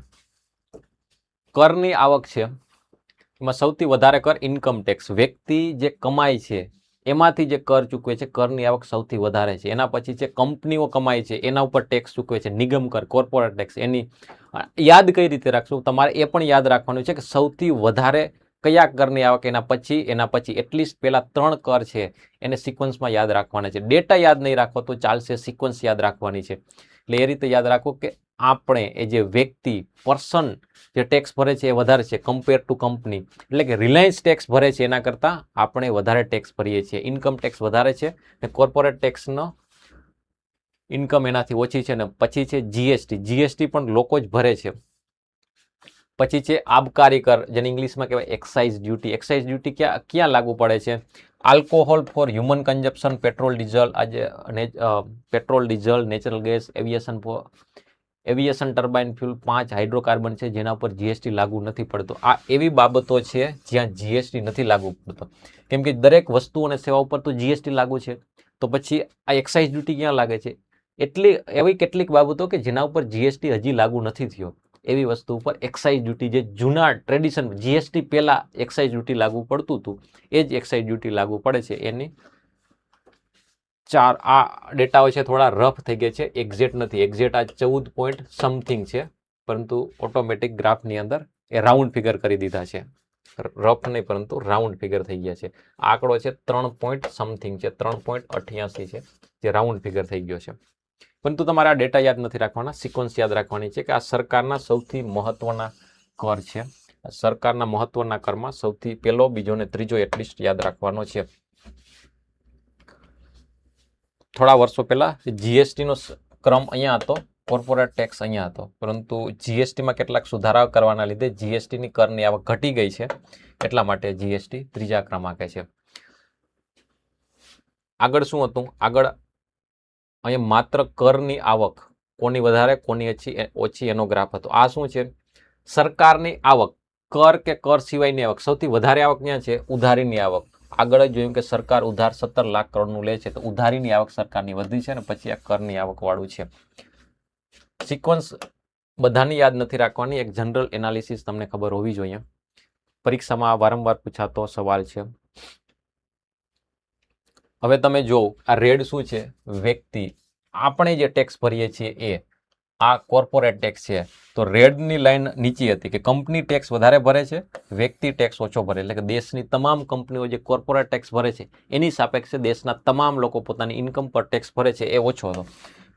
કરની આવક છે એમાં સૌથી વધારે કર ઇન્કમ ટેક્સ, વ્યક્તિ જે કમાય છે એમાંથી જે કર ચૂકવે છે, કરની આવક સૌથી વધારે છે. એના પછી છે કંપનીઓ કમાય છે એના ઉપર ટેક્સ ચૂકવે છે, નિગમ કર, કોર્પોરેટ ટેક્સ. એની યાદ કઈ રીતે રાખશું? તમારે એ પણ યાદ રાખવાનું છે કે સૌથી વધારે કયા કરની આવક, એના પછી એટલીસ્ટ પેલા 3 કર છે એને સિક્વન્સમાં યાદ રાખવાના છે. ડેટા યાદ નહીં રાખો તો ચાલશે, સિક્વન્સ યાદ રાખવાની છે. એટલે એ રીતે યાદ રાખો કે આપણે એ જે વ્યક્તિ, પર્સન જે ટેક્સ ભરે છે એ વધારે છે કમ્પેર ટુ કંપની. એટલે કે રિલાયન્સ ટેક્સ ભરે છે એના કરતાં આપણે વધારે ટેક્સ ભરીએ છીએ. ઇન્કમ ટેક્સ વધારે છે ને કોર્પોરેટ ટેક્સનો ઇન્કમ એનાથી ઓછી છે. ને પછી છે જીએસટી. જીએસટી પણ લોકો જ ભરે છે. પછી છે આબકારી કર, જેને ઇંગ્લિશમાં કહેવાય એક્સાઇઝ ડ્યુટી. એક્સાઇઝ ડ્યુટી ક્યાં લાગુ પડે છે? Alcohol four human consumption, petrol diesel, petrol diesel, natural gas, aviation turbine fuel, 5 hydrocarbon છે જેના ઉપર જીએસટી લાગુ નથી પડતો. આ એવી બાબતો છે જ્યાં જીએસટી નથી લાગુ પડતો, કેમ કે દરેક વસ્તુ અને સેવા ઉપર તો જીએસટી લાગુ છે. તો પછી આ એક્સાઇઝ ડ્યુટી ક્યાં લાગે છે? એવી કેટલીક બાબતો કે જેના ઉપર જીએસટી હજી લાગુ નથી થયો, એવી વસ્તુ ઉપર એક્સાઇઝ ડ્યુટી, જે જૂના ટ્રેડિશન જીએસટી પહેલા એક્સાઇઝ ડ્યુટી લાગુ પડતું હતું એ જ એક્સાઇઝ ડ્યુટી લાગુ પડે છે. એની 4 આ ડેટાઓ છે થોડા રફ થઈ ગયા છે, એક્ઝેક્ટ નથી. એક્ઝેક્ટ આ 14 પોઈન્ટ સમથિંગ છે, પરંતુ ઓટોમેટિક ગ્રાફની અંદર એ રાઉન્ડ ફિગર કરી દીધા છે. રફ નહીં પરંતુ રાઉન્ડ ફિગર થઈ ગયા છે. આંકડો છે 3 પોઈન્ટ સમથિંગ છે, 3.88 છે, જે રાઉન્ડ ફિગર થઈ ગયો છે. પરંતુ તમારે આ ડેટા યાદ નથી રાખવાના, સિક્વન્સ યાદ રાખવાની છે કે આ સરકારના સૌથી મહત્વના કર છે. સરકારના મહત્વના કરમાં સૌથી પહેલો, બીજો ને ત્રીજો એટલીસ્ટ યાદ રાખવાનો છે. થોડા વર્ષો પહેલા જીએસટીનો ક્રમ અહીંયા હતો, કોર્પોરેટ ટેક્સ અહીંયા હતો, પરંતુ જીએસટીમાં કેટલાક સુધારા કરવાના લીધે જીએસટીની કરની આવક ઘટી ગઈ છે, એટલા માટે જીએસટી ત્રીજા ક્રમાંકે છે. આગળ શું હતું? આગળ અહીંયા માત્ર કરની આવક કોની વધારે કોની ઓછી એનો ગ્રાફ હતો. આ શું છે? સરકારની આવક, કર કે કર સિવાયની આવક. સૌથી વધારે આવક ક્યાં છે? ઉધારીની આવક. આગળ જ જોયું કે સરકાર ઉધાર 17 લાખ કરોડનું લે છે, તો ઉધારીની આવક સરકારની વધી છે, અને પછી આ કરની આવક વાળું છે. સિક્વન્સ બધાની યાદ નથી રાખવાની, એક જનરલ એનાલિસિસ તમને ખબર હોવી જોઈએ. પરીક્ષામાં વારંવાર પૂછાતો સવાલ છે. હવે તમે જોવો આ રેડ શું છે? વ્યક્તિ. આપણે જે ટેક્સ ભરીએ છીએ એ આ કોર્પોરેટ ટેક્સ છે. તો રેડની લાઈન નીચી હતી કે કંપની ટેક્સ વધારે ભરે છે, વ્યક્તિ ટેક્સ ઓછો ભરે. એટલે કે દેશની તમામ કંપનીઓ જે કોર્પોરેટ ટેક્સ ભરે છે એની સાપેક્ષે દેશના તમામ લોકો પોતાની ઇન્કમ પર ટેક્સ ભરે છે એ ઓછો હતો.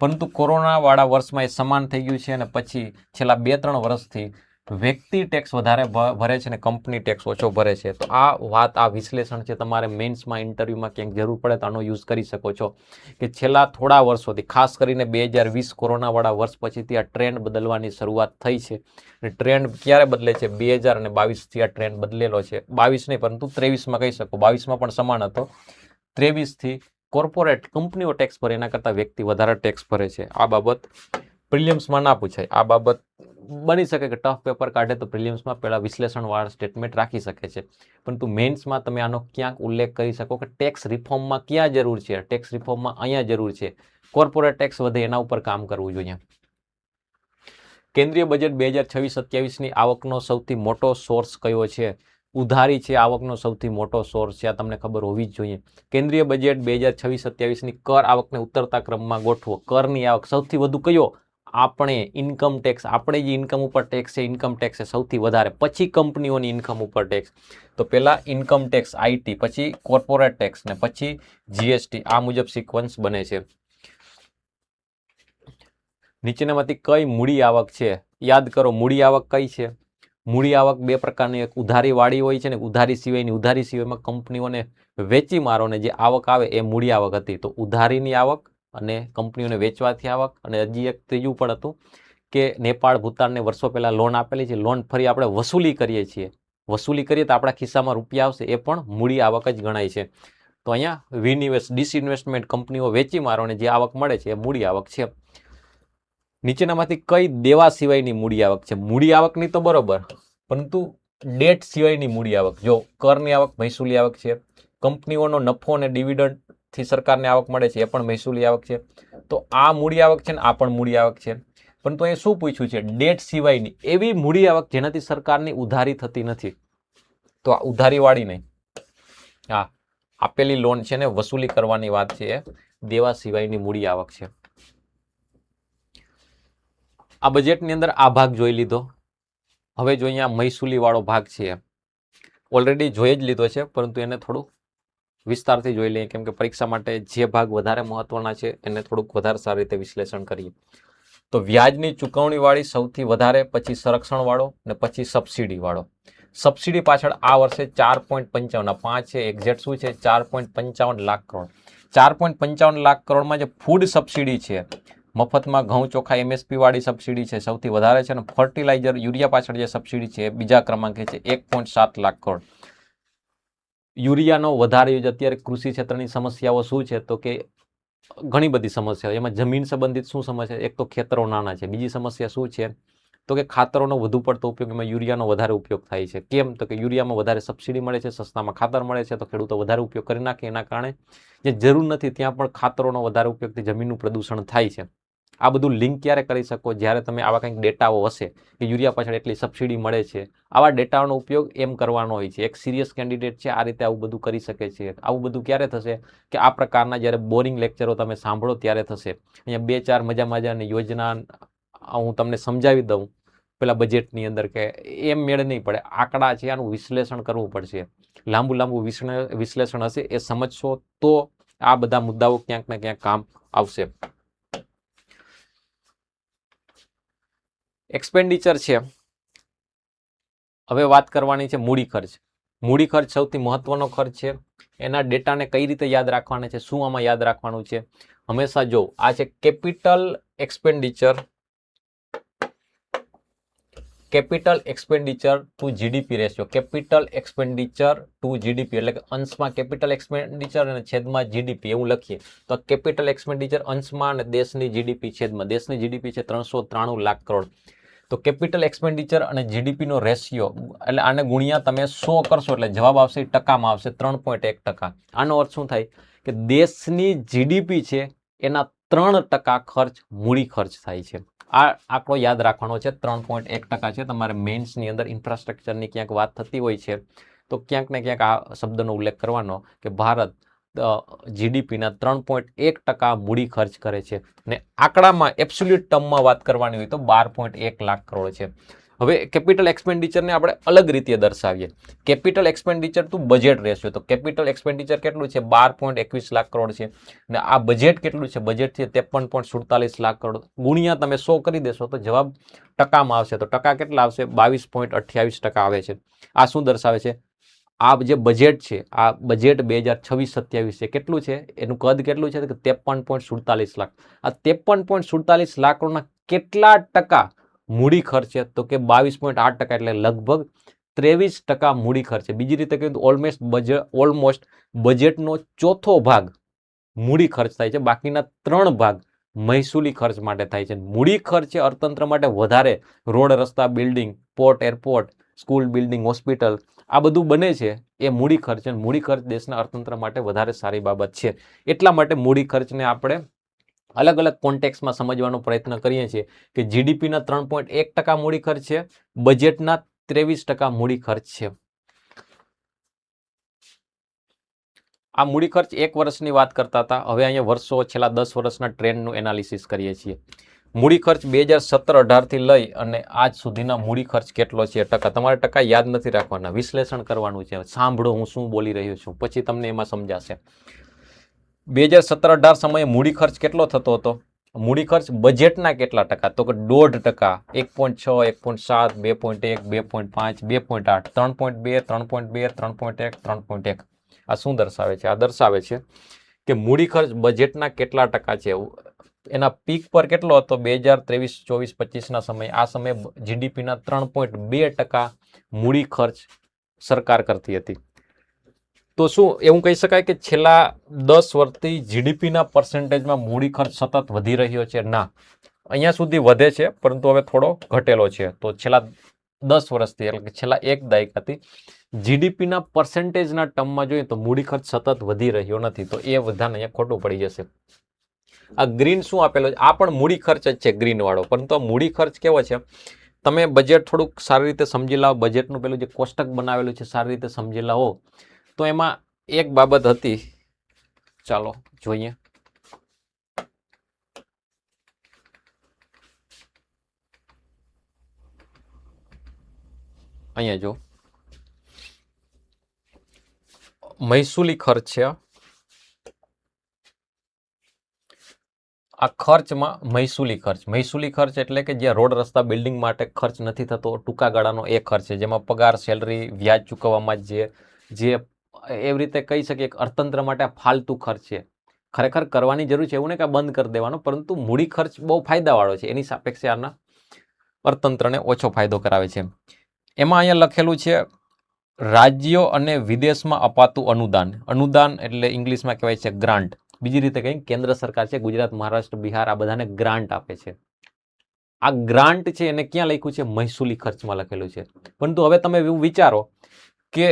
પરંતુ કોરોનાવાળા વર્ષમાં એ સમાન થઈ ગયું છે, અને પછી છેલ્લા 2-3 વર્ષથી વ્યક્તિ ટેક્સ વધારે ભરે છે અને કંપની ટેક્સ ઓછો ભરે છે. તો આ વાત, આ વિશ્લેષણ છે, તમારે મેન્સમાં, ઇન્ટરવ્યુમાં ક્યાંક જરૂર પડે તો આનો યુઝ કરી શકો છો કે છેલ્લા થોડા વર્ષોથી, ખાસ કરીને 2020 કોરોનાવાળા વર્ષ પછીથી આ ટ્રેન્ડ બદલવાની શરૂઆત થઈ છે. અને ટ્રેન્ડ ક્યારે બદલે છે? 2022થી આ ટ્રેન્ડ બદલેલો છે. 22 નહીં પરંતુ 23માં કહી શકો, 22માં પણ સમાન હતો. 23થી કોર્પોરેટ કંપનીઓ ટેક્સ ભરે એના કરતાં વ્યક્તિ વધારે ટેક્સ ભરે છે. આ બાબત પ્રિલિમ્સમાં ના પૂછાય. આ બાબત બની શકે કે ટફ પેપર કાઢે તો પ્રિલિમ્સમાં પહેલા વિશ્લેષણવાળા સ્ટેટમેન્ટ રાખી શકે છે, પરંતુ મેન્સમાં તમે આનો ક્યાંક ઉલ્લેખ કરી શકો કે ટેક્સ રિફોર્મમાં ક્યાં જરૂર છે? ટેક્સ રિફોર્મમાં અહીંયા જરૂર છે. કોર્પોરેટ ટેક્સ વધે એના ઉપર કામ કરવું જોઈએ. કેન્દ્રીય બજેટ 2026-27ની આવકનો સૌથી મોટો સોર્સ કયો છે? ઉધારી છે આવકનો સૌથી મોટો સોર્સ છે. આ તમને ખબર હોવી જ જોઈએ. કેન્દ્રીય બજેટ 2026-27ની કર આવકને ઉતરતા ક્રમમાં ગોઠવો. કરની આવક સૌથી વધુ કયો? આપણે ઇન્કમ ટેક્સ, આપણે જે ઇન્કમ ઉપર ટેક્સ છે, ઇન્કમ ટેક્સ છે સૌથી વધારે, પછી કંપનીઓની ઇન્કમ ઉપર ટેક્સ. તો પહેલા ઇન્કમ ટેક્સ, આઈટી, પછી કોર્પોરેટ ટેક્સ ને પછી જીએસટી. આ મુજબ સિક્વન્સ બને છે. નીચેનામાંથી કઈ મૂડી આવક છે? યાદ કરો, મૂડી આવક કઈ છે? મૂડી આવક 2 પ્રકારની, એક ઉધારી વાળી હોય છે ને ઉધારી સિવાયની. ઉધારી સિવાયમાં કંપનીઓને વેચી મારો ને જે આવક આવે એ મૂડી આવક હતી. તો ઉધારીની આવક અને કંપનીઓને વેચવાથી આવક. અને હજી એક ત્રીજું પણ હતું કે નેપાળ, ભૂતાનને વર્ષો પહેલા લોન આપેલી છે, લોન ફરી આપણે વસૂલી કરીએ છીએ, વસૂલી કરીએ તો આપણા ખિસ્સામાં રૂપિયા આવશે, એ પણ મૂડી આવક જ ગણાય છે. તો અહીંયા ડિસઇન્વેસ્ટમેન્ટ, કંપનીઓ વેચી મારો ને જે આવક મળે છે એ મૂડી આવક છે. નીચેનામાંથી કઈ દેવા સિવાયની મૂડી આવક છે? મૂડી આવકની તો બરોબર, પરંતુ ડેટ સિવાયની મૂડી આવક. જો કરની આવક મહેસૂલી આવક છે, કંપનીઓનો નફો અને ડિવિડન્ડથી સરકારને આવક મળે છે એ પણ મહેસૂલી આવક છે. તો આ મૂડી આવક છે ને આ પણ મૂડી આવક છે. પરંતુ એ શું પૂછ્યું છે? ડેટ સિવાયની એવી મૂડી આવક જેનાથી સરકારની ઉધારી થતી નથી. તો આ ઉધારીવાળી નહીં, હા આપેલી લોન છે ને વસૂલી કરવાની વાત છે, એ દેવા સિવાયની મૂડી આવક છે. આ બજેટની અંદર આ ભાગ જોઈ લીધો. હવે જો અહીંયા મહેસૂલી વાળો ભાગ છે, ઓલરેડી જોઈ જ લીધો છે, પરંતુ એને થોડું વિસ્તારથી જોઈ લઈએ, કેમ કે પરીક્ષા માટે જે ભાગ વધારે મહત્વના છે એને થોડુંક વધારે સારી રીતે વિશ્લેષણ કરીએ. તો વ્યાજની ચૂકવણી વાળી સૌથી વધારે, પછી સંરક્ષણ વાળો ને પછી સબસિડી વાળો. સબસિડી પાછળ આ વર્ષે 4.55, 5 છે એક્ઝેક્ટ શું છે? 4.55 લાખ કરોડ. 4.55 લાખ કરોડમાં જે ફૂડ સબસિડી છે, મફતમાં ઘઉં ચોખા MSP વાળી સબસિડી છે સૌથી વધારે છે, અને ફર્ટિલાઇઝર યુરિયા પાછળ જે સબસિડી છે એ બીજા ક્રમાંકે છે 1.7 લાખ કરોડ. યુરિયાનો વધારે યુઝ અત્યારે કૃષિ ક્ષેત્રની સમસ્યાઓ શું છે તો કે ઘણી બધી સમસ્યાઓ, એમાં જમીન સંબંધિત શું સમસ્યા, એક તો ખેતરો નાના છે, બીજી સમસ્યા શું છે તો કે ખાતરોનો વધુ પડતો ઉપયોગ, એમાં યુરિયાનો વધારે ઉપયોગ થાય છે. કેમ તો કે યુરિયામાં વધારે સબસિડી મળે છે, સસ્તામાં ખાતર મળે છે, તો ખેડૂતો વધારે ઉપયોગ કરી નાખે, એના કારણે જે જરૂર નથી ત્યાં પણ ખાતરોનો વધારે ઉપયોગથી જમીનનું પ્રદૂષણ થાય છે. આ બધું લિંક ક્યારે કરી શકો, જ્યારે તમે આવા કંઈક ડેટાઓ હશે કે યુરિયા પાછળ એટલી સબસિડી મળે છે. આવા ડેટાનો ઉપયોગ એમ કરવાનો હોય છે. એક સિરિયસ કેન્ડિડેટ છે આ રીતે આવું બધું કરી શકે છે. આવું બધું ક્યારે થશે કે આ પ્રકારના જ્યારે બોરિંગ લેક્ચરો તમે સાંભળો ત્યારે થશે. અહીંયા 2-4 મજાની યોજના હું તમને સમજાવી દઉં પેલા બજેટની અંદર કે એમ મેળ નહીં પડે. આંકડા છે આનું વિશ્લેષણ કરવું પડશે. લાંબુ વિશ્લેષણ હશે, એ સમજશો તો આ બધા મુદ્દાઓ ક્યાંક ને ક્યાંક કામ આવશે. એક્સપેન્ડિચર છે, હવે વાત કરવાની છે મૂડી ખર્ચ. મૂડી ખર્ચ સૌથી મહત્વનો ખર્ચ છે. એના ડેટાને કઈ રીતે યાદ રાખવાના છે, શું આમાં યાદ રાખવાનું છે, હંમેશા જો આ છે capital expenditure to GDP ratio. Capital expenditure to GDP એટલે કે અંશમાં કેપિટલ એક્સપેન્ડિચર અને છેદમાં જીડીપી એવું લખીએ તો કેપિટલ એક્સપેન્ડિચર અંશમાં અને દેશની જીડીપી છેદમાં. દેશની જીડીપી છે 393 લાખ કરોડ. તો કેપિટલ એક્સપેન્ડિચર અને જીડીપીનો રેશિયો એટલે આને ગુણ્યા તમે 100 કરશો એટલે જવાબ આવશે ટકામાં આવશે 3.1%. આનો અર્થ શું થાય કે દેશની જીડીપી છે એના 3% ખર્ચ મૂડી ખર્ચ થાય છે. આ આંકડો યાદ રાખવાનો છે. 3.1% છે. તમારે મેઇન્સની અંદર ઇન્ફ્રાસ્ટ્રક્ચરની ક્યાંક વાત થતી હોય છે તો ક્યાંક ને ક્યાંક આ શબ્દનો ઉલ્લેખ કરવાનો કે ભારત જીડીપીના 3.1% મૂડી ખર્ચ કરે છે, અને આંકડામાં એબ્સોલ્યુટ ટર્મમાં વાત કરવાની હોય તો 12.1 લાખ કરોડ છે. હવે કેપિટલ એક્સપેન્ડિચરને આપણે અલગ રીતે દર્શાવીએ. Capital expenditure to budget ratio. તો કેપિટલ એક્સપેન્ડિચર કેટલું છે 12.21 લાખ કરોડ છે, અને આ બજેટ કેટલું છે, બજેટ છે 53.47 લાખ કરોડ. ગુણ્યા તમે 100 કરી દેશો તો જવાબ ટકામાં આવશે. તો ટકા કેટલા આવશે 22.28% આવે છે. આ શું દર્શાવે છે, આ જે બજેટ છે આ બજેટ 2026-27 છે કેટલું છે, એનું કદ કેટલું છે કે 53.47 લાખ. આ 53.47 લાખ કરોડના કેટલા ટકા મૂડી ખર્ચ છે તો કે 22.8%, એટલે લગભગ 23% મૂડી ખર્ચ છે. બીજી રીતે કહીએ તો ઓલમોસ્ટ બજેટનો ચોથો ભાગ મૂડી ખર્ચ થાય છે, બાકીના 3 ભાગ મહેસૂલી ખર્ચ માટે થાય છે. મૂડી ખર્ચ અર્થતંત્ર માટે વધારે રોડ રસ્તા building, port airport, school building, hospital આ બધું બને છે એ મૂડી ખર્ચ છે. મૂડી ખર્ચ દેશના અર્થતંત્ર માટે વધારે સારી બાબત છે. એટલા માટે મૂડી ખર્ચને આપણે અલગ અલગ કોન્ટેક્સમાં સમજવાનો પ્રયત્ન કરીએ છીએ કે જીડીપીના 3.1% મૂડી ખર્ચ છે, બજેટના 23% મૂડી ખર્ચ છે. આ મૂડી ખર્ચ એક વર્ષની વાત કરતા હતા. હવે અહીંયા વર્ષો છેલ્લા 10 વર્ષના ટ્રેન્ડનું એનાલિસિસ કરીએ છીએ. મૂડી ખર્ચ 2017-18 થી લઈ અને આજ સુધીના મૂડી ખર્ચ કેટલો છે ટકા. તમારે ટકા યાદ નથી રાખવાના, વિશ્લેષણ કરવાનું છે. સાંભળો હું શું બોલી રહ્યો છું, પછી તમને એમાં સમજાશે. 2017-18 સમયે મૂડી ખર્ચ કેટલો થતો હતો, મૂડી ખર્ચ બજેટના કેટલા ટકા તો કે 1.5%, 1.6, 1.7, 2.1, 2.5, 2.8, 3.2, 3.2, 3.1, 3.1. આ શું દર્શાવે છે, આ દર્શાવે છે કે મૂડી ખર્ચ બજેટના કેટલા ટકા છે. એના પીક પર કેટલો હતો 2023-24-25ના સમયે. આ સમયે જીડીપીના 3.2% મૂડી ખર્ચ સરકાર કરતી હતી. તો શું એવું કહી શકાય કે છેલ્લા 10 વર્ષથી જીડીપીના પર્સન્ટેજમાં મૂડી ખર્ચ સતત વધી રહ્યો છે? ના, અહીંયા સુધી વધે છે પરંતુ હવે થોડો ઘટેલો છે. તો છેલ્લા 10 વર્ષથી એટલે કે છેલ્લા એક દાયકાથી જીડીપીના પર્સન્ટેજના ટર્મમાં જોઈએ તો મૂડી ખર્ચ સતત વધી રહ્યો નથી. તો એ બધાને અહીંયા ખોટું પડી જશે. આ ગ્રીન શું આપેલો છે, આ પણ મૂડી ખર્ચ જ છે ગ્રીન વાળો, પરંતુ આ મૂડી ખર્ચ કેવો છે, તમે બજેટ થોડુંક સારી રીતે સમજી લાવો, બજેટનું પેલું જે કોષ્ટક બનાવેલું છે સારી રીતે સમજી લાવો તો એમાં એક બાબત હતી, ચાલો જોઈએ. અહીંયા જો મહેસૂલી ખર્ચ છે. આ ખર્ચમાં મહેસૂલી ખર્ચ એટલે કે જે રોડ રસ્તા બિલ્ડિંગ માટે ખર્ચ નથી થતો, ટૂંકા ગાળાનો એ ખર્ચ છે, જેમાં પગાર, સેલરી, વ્યાજ ચૂકવવામાં જે એવી રીતે કહી શકીએ કે અર્થતંત્ર માટે ફાલતુ ખર્ચ છે. ખરેખર કરવાની જરૂર છે, એવું નહીં કે બંધ કરી દેવાનો, પરંતુ મૂડી ખર્ચ બહુ ફાયદાવાળો છે, એની સાપેક્ષે આના અર્થતંત્રને ઓછો ફાયદો કરાવે છે. એમાં અહીંયા લખેલું છે રાજ્યો અને વિદેશમાં અપાતું અનુદાન. અનુદાન એટલે ઇંગ્લિશમાં કહેવાય છે ગ્રાન્ટ. બીજી રીતે કહીએ કેન્દ્ર સરકાર છે, ગુજરાત, મહારાષ્ટ્ર, બિહાર આ બધાને ગ્રાન્ટ આપે છે. આ ગ્રાન્ટ છે એને ક્યાં લખ્યું છે? મહેસૂલી ખર્ચમાં લખેલું છે. પરંતુ હવે તમે એવું વિચારો કે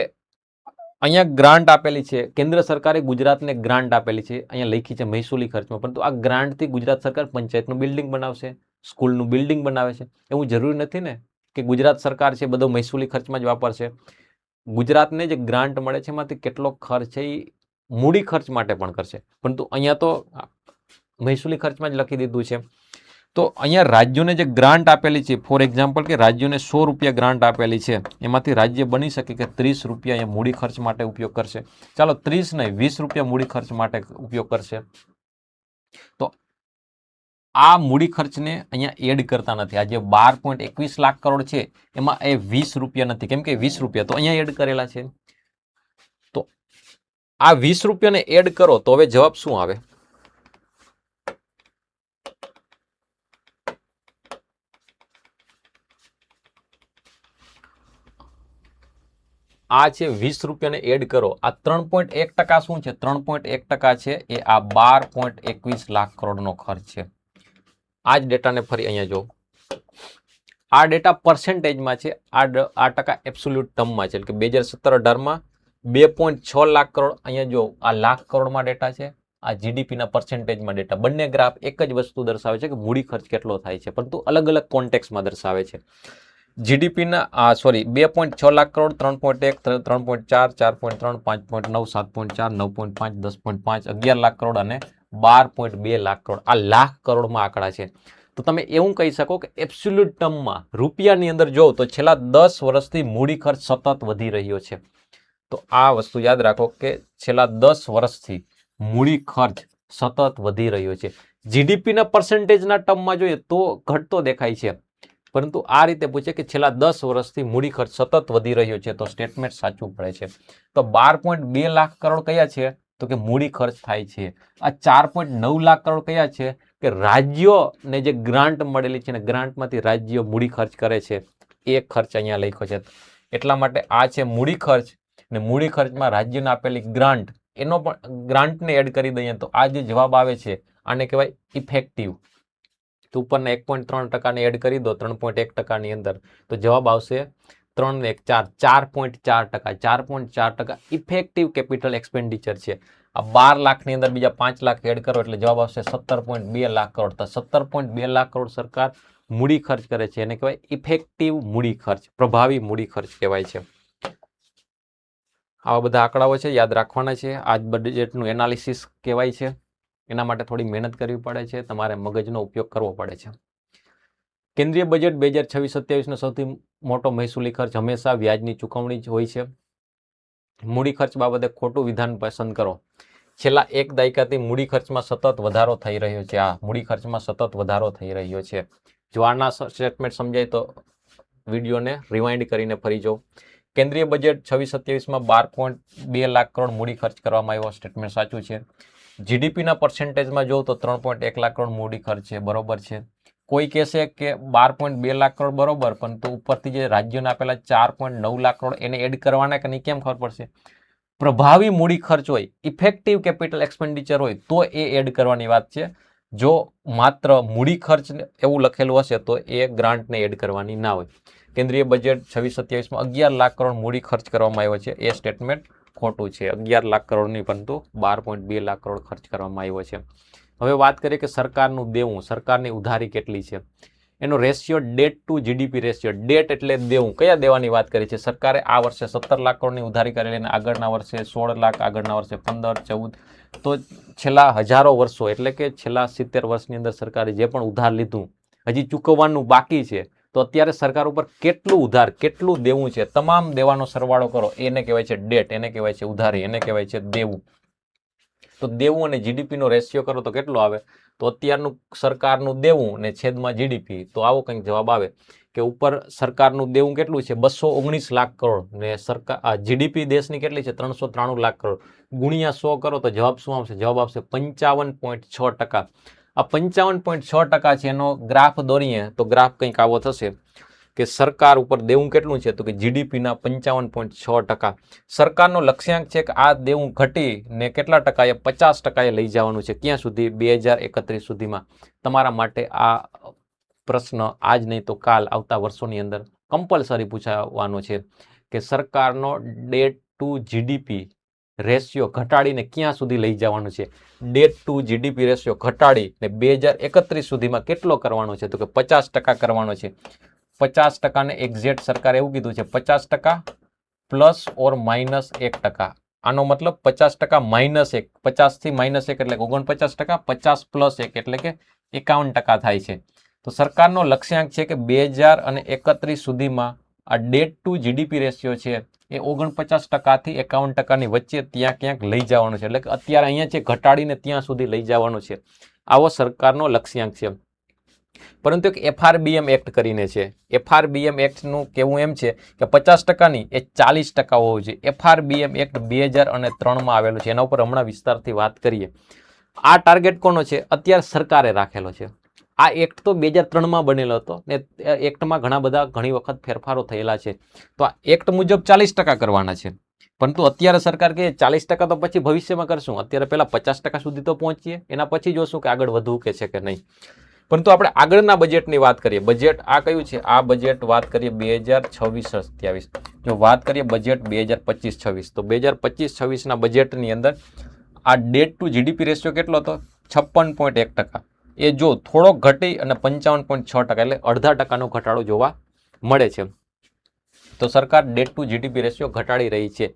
અહીંયા ગ્રાન્ટ આપેલી છે, કેન્દ્ર સરકારે ગુજરાતને ગ્રાન્ટ આપેલી છે, અહીંયા લખી છે મહેસૂલી ખર્ચમાં, પરંતુ આ ગ્રાન્ટથી ગુજરાત સરકાર પંચાયતનું બિલ્ડિંગ બનાવશે, સ્કૂલનું બિલ્ડિંગ બનાવે છે. એવું જરૂરી નથી ને કે ગુજરાત સરકાર છે બધો મહેસૂલી ખર્ચમાં જ વાપરશે. ગુજરાતને જે ગ્રાન્ટ મળે છે એમાંથી કેટલો ખર્ચ છે એ મૂડી ખર્ચ માટે પણ કરશે, પરંતુ અહીંયા તો મહેસૂલી ખર્ચમાં જ લખી દીધું છે. તો અહીંયા રાજ્યોને જે ગ્રાન્ટ આપેલી છે, ફોર એક્ઝામ્પલ કે રાજ્યોને 100 રૂપિયા ગ્રાન્ટ આપેલી છે, એમાંથી રાજ્ય બની શકે કે 30 રૂપિયા અહીંયા મૂડી ખર્ચ માટે ઉપયોગ કરશે. ચાલો 30 નહીં 20 રૂપિયા મૂડી ખર્ચ માટે ઉપયોગ કરશે. તો આ મૂડી ખર્ચને અહીંયા એડ કરતા નથી. આ જે 12.21 લાખ કરોડ છે એમાં એ 20 રૂપિયા નથી, કેમ કે 20 રૂપિયા તો અહીંયા એડ કરેલા છે. તો આ 20 રૂપિયાને એડ કરો તો હવે જવાબ શું આવે? આ છે 20 રૂપિયાને એડ કરો. આ 3.1% શું છે? 3.1% છે એ આ 12.21 લાખ કરોડનો ખર્ચ છે. આ જ ડેટાને ફરી અહીંયા જો, આ ડેટા પર્સેન્ટેજમાં છે, આ ટકા એબ્સોલ્યુટ ટર્મમાં છે, એટલે કે 2017-18માં 2.6 લાખ કરોડ. અહીંયા જો આ લાખ કરોડમાં ડેટા છે, આ જીડીપીના પર્સેન્ટેજમાં ડેટા. બંને ગ્રાફ એક જ વસ્તુ દર્શાવે છે કે મૂડી ખર્ચ કેટલો થાય છે, પરંતુ અલગ અલગ કોન્ટેક્સમાં દર્શાવે છે. જીડીપીના 2.6 લાખ કરોડ, 3.1, 3.4, 4.3, 5.9, 7.4, 9.5, 10.5, 11 લાખ કરોડ અને 12.2 લાખ કરોડ. આ લાખ કરોડમાં આંકડા છે. તો તમે એવું કહી શકો કે એબ્સોલ્યુટ ટર્મમાં રૂપિયાની અંદર જોવો તો છેલ્લા 10 વર્ષથી મૂડી ખર્ચ સતત વધી રહ્યો છે. તો આ વસ્તુ યાદ રાખો કે છેલ્લા 10 વર્ષથી મૂડી ખર્ચ સતત વધી રહ્યો છે. જીડીપીના પર્સન્ટેજના ટર્મમાં જોઈએ તો ઘટતો દેખાય છે, પરંતુ આ રીતે પૂછે કે છેલ્લા 10 વર્ષથી મૂડી ખર્ચ સતત વધી રહ્યો છે, તો સ્ટેટમેન્ટ સાચું પડે છે. તો 12.2 લાખ કરોડ કયા છે? તો કે મૂડી ખર્ચ થાય છે. આ 4.9 લાખ કરોડ કયા છે? કે રાજ્યોને જે ગ્રાન્ટ મળેલી છે ને ગ્રાન્ટમાંથી રાજ્યો મૂડી ખર્ચ કરે છે, એ ખર્ચ અહીંયા લખ્યો છે. એટલા માટે આ છે મૂડી ખર્ચ, ને મૂડી ખર્ચમાં રાજ્યને આપેલી ગ્રાન્ટ, એનો પણ ગ્રાન્ટને એડ કરી દઈએ તો આ જે જવાબ આવે છે આને કહેવાય ઇફેક્ટિવ. તો ઉપરના 1.3% એડ કરી દો 3.1%ની અંદર, તો જવાબ આવશે 3 ને 1 4, 4.4%. 4.4% ઇફેક્ટિવ કેપિટલ એક્સપેન્ડિચર છે. આ 12 લાખની અંદર બીજા 5 લાખ એડ કરો એટલે જવાબ આવશે 17.2 લાખ કરોડ. તો 17.2 લાખ કરોડ સરકાર મૂડી ખર્ચ કરે છે, એને કહેવાય ઇફેક્ટિવ મૂડી ખર્ચ, પ્રભાવી મૂડી ખર્ચ કહેવાય છે. આવા બધા આંકડાઓ છે, યાદ રાખવાના છે. આ બજેટનું એનાલિસિસ કહેવાય છે. એના માટે થોડી મહેનત કરવી પડે છે, તમારે મગજનો ઉપયોગ કરવો પડે છે. કેન્દ્રીય બજેટ 2026-27નો સૌથી મોટો મહેસૂલી ખર્ચ હંમેશા વ્યાજની ચૂકવણી જ હોય છે. મૂડી ખર્ચ બાબતે ખોટું વિધાન પસંદ કરો. છેલ્લા એક દાયકાથી મૂડી ખર્ચમાં સતત વધારો થઈ રહ્યો છે. આ મૂડી ખર્ચમાં સતત વધારો થઈ રહ્યો છે. જો આના સ્ટેટમેન્ટ સમજાય તો વિડીયોને રિવાઇન્ડ કરીને ફરી જાઓ. કેન્દ્રીય બજેટ 26-27માં 12.2 લાખ કરોડ મૂડી ખર્ચ કરવામાં આવ્યો, સ્ટેટમેન્ટ સાચું છે. જીડીપીના પર્સન્ટેજમાં જોઉં તો 3.1 લાખ કરોડ મૂડી ખર્ચ છે, બરોબર છે. કોઈ કહેશે કે 12.2 લાખ કરોડ બરોબર, પરંતુ ઉપરથી જે રાજ્યોને આપેલા 4.9 લાખ કરોડ એને એડ કરવાના કે નહીં, કેમ ખબર પડશે? પ્રભાવી મૂડી ખર્ચ હોય, ઇફેક્ટિવ કેપિટલ એક્સપેન્ડિચર હોય તો એ એડ કરવાની વાત છે. જો માત્ર મૂડી ખર્ચ એવું લખેલું હશે તો એ ગ્રાન્ટને એડ કરવાની ના હોય. કેન્દ્રીય બજેટ 26-27માં 11 લાખ કરોડ મૂડી ખર્ચ કરવામાં આવ્યો છે, એ સ્ટેટમેન્ટ ખોટું છે. 11 લાખ કરોડની પરંતુ 12.2 લાખ કરોડ ખર્ચ કરવામાં આવ્યો છે. હવે વાત કરીએ કે સરકારનું દેવું, સરકારની ઉધારી કેટલી છે, એનો ratio debt to GDP ratio. Debt એટલે દેવું, કયા દેવાની વાત કરી છે? સરકારે આ વર્ષે 17 લાખ કરોડની ઉધારી કરેલી અને આગળના વર્ષે 16 લાખ, આગળના વર્ષે 15, 14. તો છેલ્લા હજારો વર્ષો એટલે કે છેલ્લા 70 વર્ષની અંદર સરકારે જે પણ ઉધાર લીધું હજી ચૂકવવાનું બાકી છે, તો અત્યારે સરકાર ઉપર કેટલું ઉધાર, કેટલું દેવું છે, તમામ દેવાનો સરવાળો કરો, એને કહેવાય છે ડેટ, એને કહેવાય છે ઉધારી, એને કહેવાય છે દેવું. તો દેવું અને જીડીપીનો રેશિયો કરો તો કેટલો આવે? તો અત્યારનું સરકારનું દેવું ને છેદમાં જીડીપી, તો આવો કંઈક જવાબ આવે કે ઉપર સરકારનું દેવું કેટલું છે? 219 લાખ કરોડ, ને જીડીપી દેશની કેટલી છે? 393 લાખ કરોડ, ગુણ્યા 100 કરો તો જવાબ શું આવશે? જવાબ આવશે 55.6%. આ 55.6% છે એનો ગ્રાફ દોરીએ તો ગ્રાફ કંઈક આવો થશે કે સરકાર ઉપર દેવું કેટલું છે? તો કે જીડીપીના 55.6%. સરકારનો લક્ષ્યાંક છે કે આ દેવું ઘટી ને કેટલા ટકાએ? 50%એ લઈ જવાનું છે. ક્યાં સુધી? 2031 સુધીમાં. તમારા માટે આ પ્રશ્ન આજ નહીં તો કાલ આવતા વર્ષોની અંદર કમ્પલસરી પૂછાવાનો છે કે સરકારનો ડેટ ટુ જીડીપી રેશિયો ઘટાડીને ક્યાં સુધી લઈ જવાનું છે? ડેટ ટુ જીડીપી રેશિયો ઘટાડીને 2031 સુધીમાં કેટલો કરવાનો છે? તો કે 50% કરવાનો છે. 50%ને એક્ઝેક્ટ સરકારે એવું કીધું છે 50% પ્લસ ઓર માઇનસ 1%. આનો મતલબ 50% માઇનસ 1, 50 થી માઇનસ 1 એટલે 49%, 50 પ્લસ 1 એટલે કે 51% થાય છે. તો સરકારનો લક્ષ્યાંક છે કે 2031 સુધીમાં આ ડેટ ટુ જીડીપી રેશિયો છે એ 49% થી 51%ની વચ્ચે ત્યાં ક્યાંક લઈ જવાનું છે. એટલે કે અત્યારે અહીંયા છે ઘટાડીને ત્યાં સુધી લઈ જવાનું છે. આવો સરકારનો લક્ષ્યાંક છે. પરંતુ એક FRBM એક્ટ કરીને છે. FRBM એક્ટનું કહેવું એમ છે કે 50% નહીં, એ 40% હોવું જોઈએ. FRBM એક્ટ 2003માં આવેલું છે. એના ઉપર હમણાં વિસ્તારથી વાત કરીએ. આ ટાર્ગેટ કોનો છે? અત્યારે સરકારે રાખેલો છે. આ એક્ટ તો 2003માં બનેલો હતો ને એક્ટમાં ઘણી વખત ફેરફારો થયેલા છે. તો આ એક્ટ મુજબ 40% કરવાના છે. પરંતુ અત્યારે સરકાર કહે 40% તો પછી ભવિષ્યમાં કરશું, અત્યારે પહેલા 50% સુધી તો પહોંચીએ, એના પછી જોશું કે આગળ વધવું કે છે કે નહીં. પરંતુ આપણે આગળના બજેટની વાત કરીએ. બજેટ આ કયું છે? આ બજેટ વાત કરીએ 2026-27. જો વાત કરીએ બજેટ 2025-26, તો 2025-26ના બજેટની અંદર આ ડેટ ટુ જીડીપી રેશિયો કેટલો હતો? 56.1%. એ જો થોડોક ઘટી અને 55.6% એટલે અડધા ટકાનો ઘટાડો જોવા મળે છે. તો સરકાર ડેટ ટુ જીડીપી રેશિયો ઘટાડી રહી છે.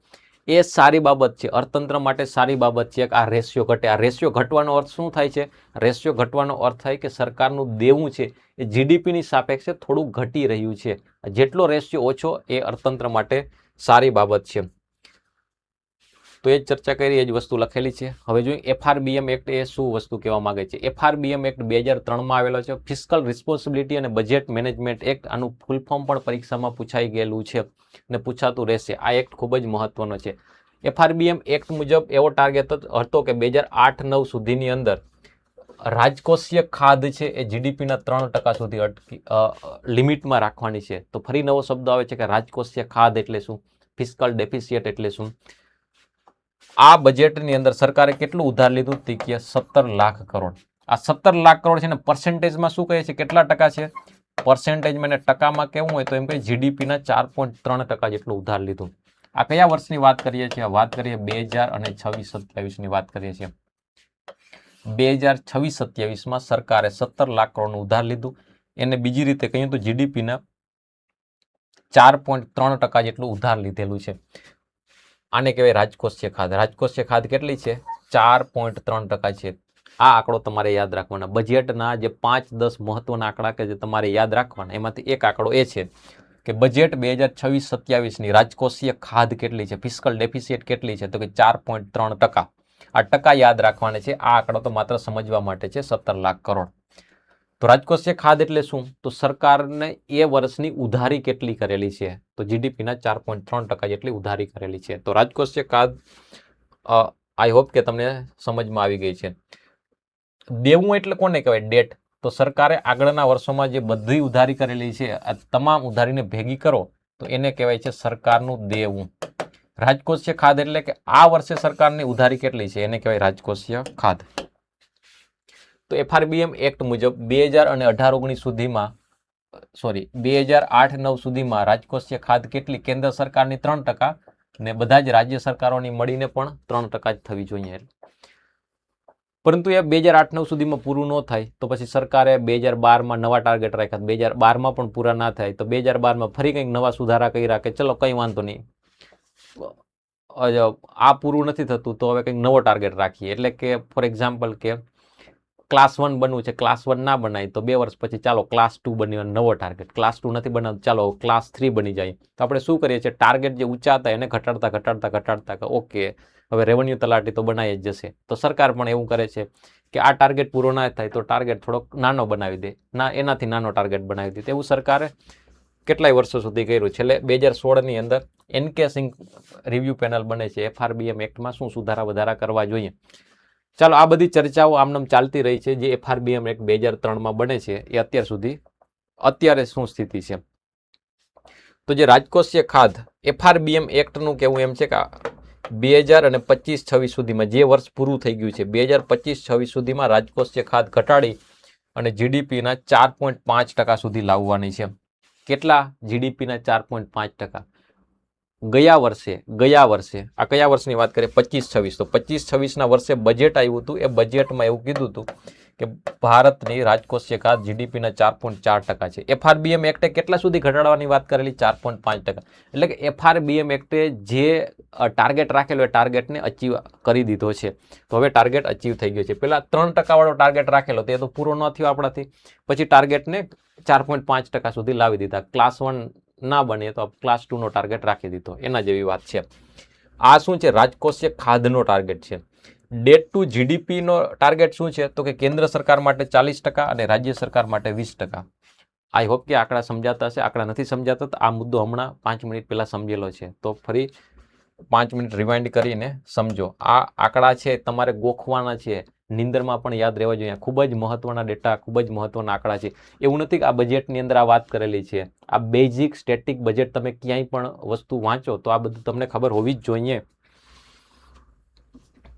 એ સારી બાબત છે, અર્થતંત્ર માટે સારી બાબત છે કે આ રેશિયો ઘટે. આ રેશિયો ઘટવાનો અર્થ શું થાય છે? રેશિયો ઘટવાનો અર્થ થાય કે સરકારનું દેવું છે એ જીડીપીની સાપેક્ષે થોડું ઘટી રહ્યું છે. જેટલો રેશિયો ઓછો એ અર્થતંત્ર માટે સારી બાબત છે. તો એ ચર્ચા કરી, એ જ વસ્તુ લખેલી છે. હવે જોઈએ FRBM એક્ટ એ શું વસ્તુ કહેવા માંગે છે. FRBM એક્ટ 2003માં આવેલો છે. ફિસ્કલ રિસ્પોન્સિબિલિટી અને બજેટ મેનેજમેન્ટ એક્ટ. આનું ફૂલ ફોર્મ પણ પરીક્ષામાં પૂછાઈ ગયેલું છે અને પૂછાતું રહેશે. આ એક્ટ ખૂબ જ મહત્વનો છે. FRBM એક્ટ મુજબ એવો ટાર્ગેટ હતો કે 2008-9 સુધીની અંદર રાજકોષીય ખાધ છે એ જીડીપીના 3% સુધી લિમિટમાં રાખવાની છે. તો ફરી નવો શબ્દ આવે છે કે રાજકોષીય ખાધ એટલે શું? ફિસ્કલ ડેફિસિયટ એટલે શું? આ બજેટની અંદર સરકારે કેટલું ઉધાર લીધું? તે કે 17 લાખ કરોડ. આ 17 લાખ કરોડ છે ને પર્સન્ટેજમાં શું કહે છે? કેટલા ટકા છે? પર્સન્ટેજમાં ને ટકામાં કેવું હોય તો એમ કે જીડીપીના 4.3% જેટલું ઉધાર લીધું. આ કયા વર્ષની વાત કરીએ છીએ? વાત કરીએ 2026-27ની વાત કરીએ છીએ. 2026-27માં સરકારે 17 લાખ કરોડનું ઉધાર લીધું. એને બીજી રીતે કહીએ તો જીડીપીના 4.3% જેટલું ઉધાર લીધેલું છે. આને કહેવાય રાજકોષીય ખાધ. રાજકોષીય ખાધ કેટલી છે? 4.3% છે. આ આંકડો તમારે યાદ રાખવાના. બજેટના જે 5-10 મહત્વના આંકડા કે જે તમારે યાદ રાખવાના, એમાંથી એક આંકડો એ છે કે બજેટ 2026-27ની રાજકોષીય ખાધ કેટલી છે? ફિસ્કલ ડેફિસિટ કેટલી છે? તો કે 4.3%. આ ટકા યાદ રાખવાના છે. આ આંકડો તો માત્ર સમજવા માટે છે. 17 લાખ કરોડ. તો રાજકોષીય ખાધ એટલે શું? તો સરકારને એ વર્ષની ઉધારી કેટલી કરેલી છે? તો જીડીપીના 4.3% જેટલી ઉધારી કરેલી છે. તો રાજકોષીય ખાધ આઈ હોપ કે તમને સમજમાં આવી ગઈ છે. દેવું એટલે કોને કહેવાય? ડેટ. તો સરકારે આગળના વર્ષોમાં જે બધી ઉધારી કરેલી છે આ તમામ ઉધારીને ભેગી કરો તો એને કહેવાય છે સરકારનું દેવું. રાજકોષીય ખાધ એટલે કે આ વર્ષે સરકારની ઉધારી કેટલી છે એને કહેવાય રાજકોષીય ખાધ. તો FRBM એક્ટ મુજબ 2018-19 સુધીમાં 2008-9 સુધીમાં રાજકોષીય ખાધ કેટલી? કેન્દ્ર સરકારની 3% ને બધા જ રાજ્ય સરકારોની મળીને પણ 3% જ થવી જોઈએ. પરંતુ એ 2008-9 સુધીમાં પૂરું ન થાય તો પછી સરકારે 2012માં નવા ટાર્ગેટ રાખ્યા. 2012માં પણ પૂરા ના થાય તો 2012માં ફરી કંઈક નવા સુધારા કર્યા કે ચલો કંઈ વાંધો નહીં, આ પૂરું નથી થતું તો હવે કંઈક નવો ટાર્ગેટ રાખીએ. એટલે કે ફોર એક્ઝામ્પલ કે ક્લાસ 1 બનવું છે, ક્લાસ 1 ના બનાય તો 2 વર્ષ પછી ચાલો ક્લાસ 2 બનવાનો નવો ટાર્ગેટ, ક્લાસ 2 નથી બનાવતો ચાલો ક્લાસ 3 બની જાય. તો આપણે શું કરીએ છીએ, ટાર્ગેટ જે ઊંચા હતા એને ઘટાડતા કે ઓકે હવે રેવન્યુ તલાટી તો બનાવી જ જશે. તો સરકાર પણ એવું કરે છે કે આ ટાર્ગેટ પૂરો ના થાય તો ટાર્ગેટ થોડોક નાનો બનાવી દે, એનાથી નાનો ટાર્ગેટ બનાવી દે. એવું સરકારે કેટલાય વર્ષો સુધી કર્યું. છેલ્લે 2016ની અંદર એનકે સિંઘ રિવ્યુ પેનલ બને છે, FRBM એક્ટમાં શું સુધારા વધારા કરવા જોઈએ. ચાલો આ બધી ચર્ચાઓ આમનામ ચાલતી રહી છે. જે FRBM એક્ટ 2003માં બને છે એ અત્યારે શું સ્થિતિ છે. તો જે રાજકોષીય ખાધ FRBM એક્ટનું કહેવું એમ છે કે 2025-26 સુધીમાં જે વર્ષ પૂરું થઈ ગયું છે 2025-26 સુધીમાં રાજકોષીય ખાધ ઘટાડી અને જીડીપીના 4.5% સુધી લાવવાની છે. કેટલા? જીડીપીના 4.5%. ગયા વર્ષે આ કયા વર્ષની વાત કરીએ, 25-26. તો 25-26ના વર્ષે બજેટ આવ્યું હતું. એ બજેટમાં એવું કીધું હતું કે ભારતની રાજકોષીય ખાધ જીડીપીના 4.4% છે. FRBM એક્ટે કેટલા સુધી ઘટાડવાની વાત કરેલી? 4.5%. એટલે કે FRBM એક્ટે જે ટાર્ગેટ રાખેલો એ ટાર્ગેટને અચીવ કરી દીધો છે. તો હવે ટાર્ગેટ અચીવ થઈ ગયો છે. પેલા 3% વાળો ટાર્ગેટ રાખેલો તે તો પૂરો ન થયો આપણાથી, પછી ટાર્ગેટને 4.5% સુધી લાવી દીધા. ક્લાસ 1 ના બને તો ક્લાસ 2નો ટાર્ગેટ રાખી દીધો, એના જેવી વાત છે. આ શું છે? રાજકોષીય ખાધનો ટાર્ગેટ છે. ડેટ ટુ જીડીપીનો ટાર્ગેટ શું છે? તો કે કેન્દ્ર સરકાર માટે 40% અને રાજ્ય સરકાર માટે 20%. આઈ હોપ કે આંકડા સમજાતા હશે. આંકડા નથી સમજાતા તો આ મુદ્દો હમણાં 5 મિનિટ પહેલા સમજેલો છે, તો ફરી 5 મિનિટ રિવાઇન્ડ કરીને સમજો. આ આંકડા છે તમારે ગોખવાના છે, નિંદરમાં પણ યાદ રહેવા જોઈએ. ખૂબ જ મહત્વના ડેટા, ખૂબ જ મહત્વના આંકડા છે. એવું નથી કે આ બજેટની અંદર આ વાત કરેલી છે. આ બેઝિક સ્ટેટિક બજેટ તમે ક્યાંય પણ વસ્તુ વાંચો તો આ બધું તમને ખબર હોવી જ જોઈએ.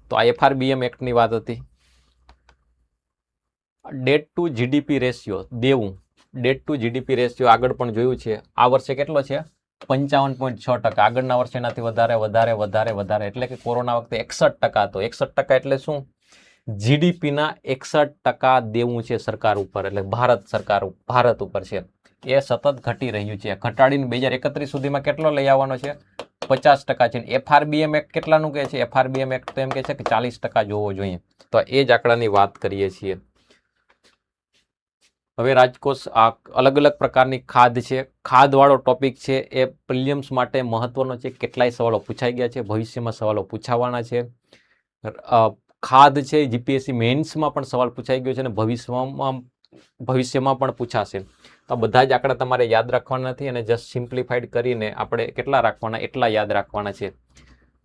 તો આ FRBM એક્ટની વાત હતી. ડેટ ટુ જીડીપી રેશિયો, દેવું, ડેટ ટુ જીડીપી રેશિયો આગળ પણ જોયું છે. આ વર્ષે કેટલો છે? 55.6%. આગળના વર્ષે એનાથી વધારે, એટલે કે કોરોના વખતે 61% હતો. 61% એટલે શું? જીડીપીના 61% દેવું છે સરકાર ઉપર, એટલે ભારત ઉપર છે. એ સતત ઘટી રહ્યું છે. ઘટાડીને 2031 સુધીમાં કેટલો લઈ આવવાનો છે? 50% છે. FRBM એક્ટ કેટલાનું કહે છે? FRBM એક્ટ તો એમ કહે છે કે 40% જોવો જોઈએ. તો એ જ આંકડાની વાત કરીએ છીએ. હવે રાજકોષ આ અલગ અલગ પ્રકારની ખાધ છે. ખાધવાળો ટોપિક છે એ પ્રિલિમ્સ માટે મહત્વનો છે. કેટલાય સવાલો પૂછાઈ ગયા છે, ભવિષ્યમાં સવાલો પૂછાવાના છે. ખાધ છે જીપીએસસી મેન્સમાં પણ સવાલ પૂછાઈ ગયો છે અને ભવિષ્યમાં પણ પૂછાશે. તો બધા જ આંકડા તમારે યાદ રાખવાના નથી અને જસ્ટ સિમ્પ્લિફાઈડ કરીને આપણે કેટલા રાખવાના એટલા યાદ રાખવાના છે.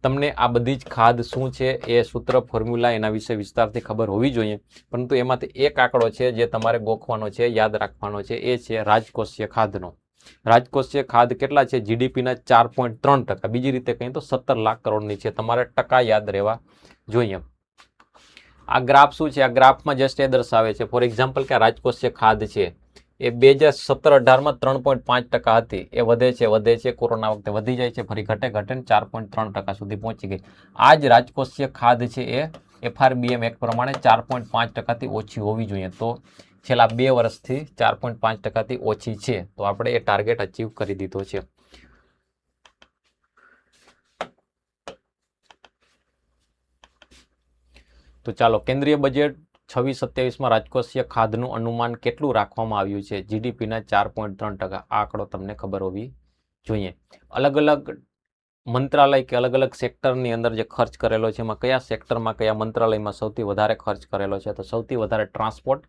તમને આ બધી જ ખાધ શું છે એ સૂત્ર, ફોર્મ્યુલા એના વિશે વિસ્તારથી ખબર હોવી જોઈએ. પરંતુ એમાંથી એક આંકડો છે જે તમારે ગોખવાનો છે, યાદ રાખવાનો છે, એ છે રાજકોષીય ખાધનો. રાજકોષીય ખાધ કેટલા છે? જીડીપીના 4.3%. બીજી રીતે કહીએ તો 17 લાખ કરોડની છે. તમારે ટકા યાદ રહેવા જોઈએ. આ ગ્રાફ શું છે? આ ગ્રાફમાં જસ્ટ એ દર્શાવે છે ફોર એક્ઝામ્પલ કે આ રાજકોષીય ખાધ છે એ 2017-18માં 3.5% હતી. એ વધે છે, કોરોના વખતે વધી જાય છે, ફરી ઘટે ને 4.3% સુધી પહોંચી ગઈ. આ જ રાજકોષીય ખાધ છે એ FRBM એક્ટ પ્રમાણે 4.5%થી ઓછી હોવી જોઈએ. તો છેલ્લા 2 વર્ષથી 4.5%થી ઓછી છે. તો આપણે એ ટાર્ગેટ અચીવ કરી દીધો છે. તો ચાલો કેન્દ્રીય બજેટ 26-27માં રાજકોષીય ખાધનું અનુમાન કેટલું રાખવામાં આવ્યું છે? જીડીપીના 4.3%. આ આંકડો તમને ખબર હોવી જોઈએ. અલગ અલગ મંત્રાલય કે અલગ અલગ સેક્ટરની અંદર જે ખર્ચ કરેલો છે એમાં કયા સેક્ટરમાં, કયા મંત્રાલયમાં સૌથી વધારે ખર્ચ કરેલો છે? તો સૌથી વધારે ટ્રાન્સપોર્ટ,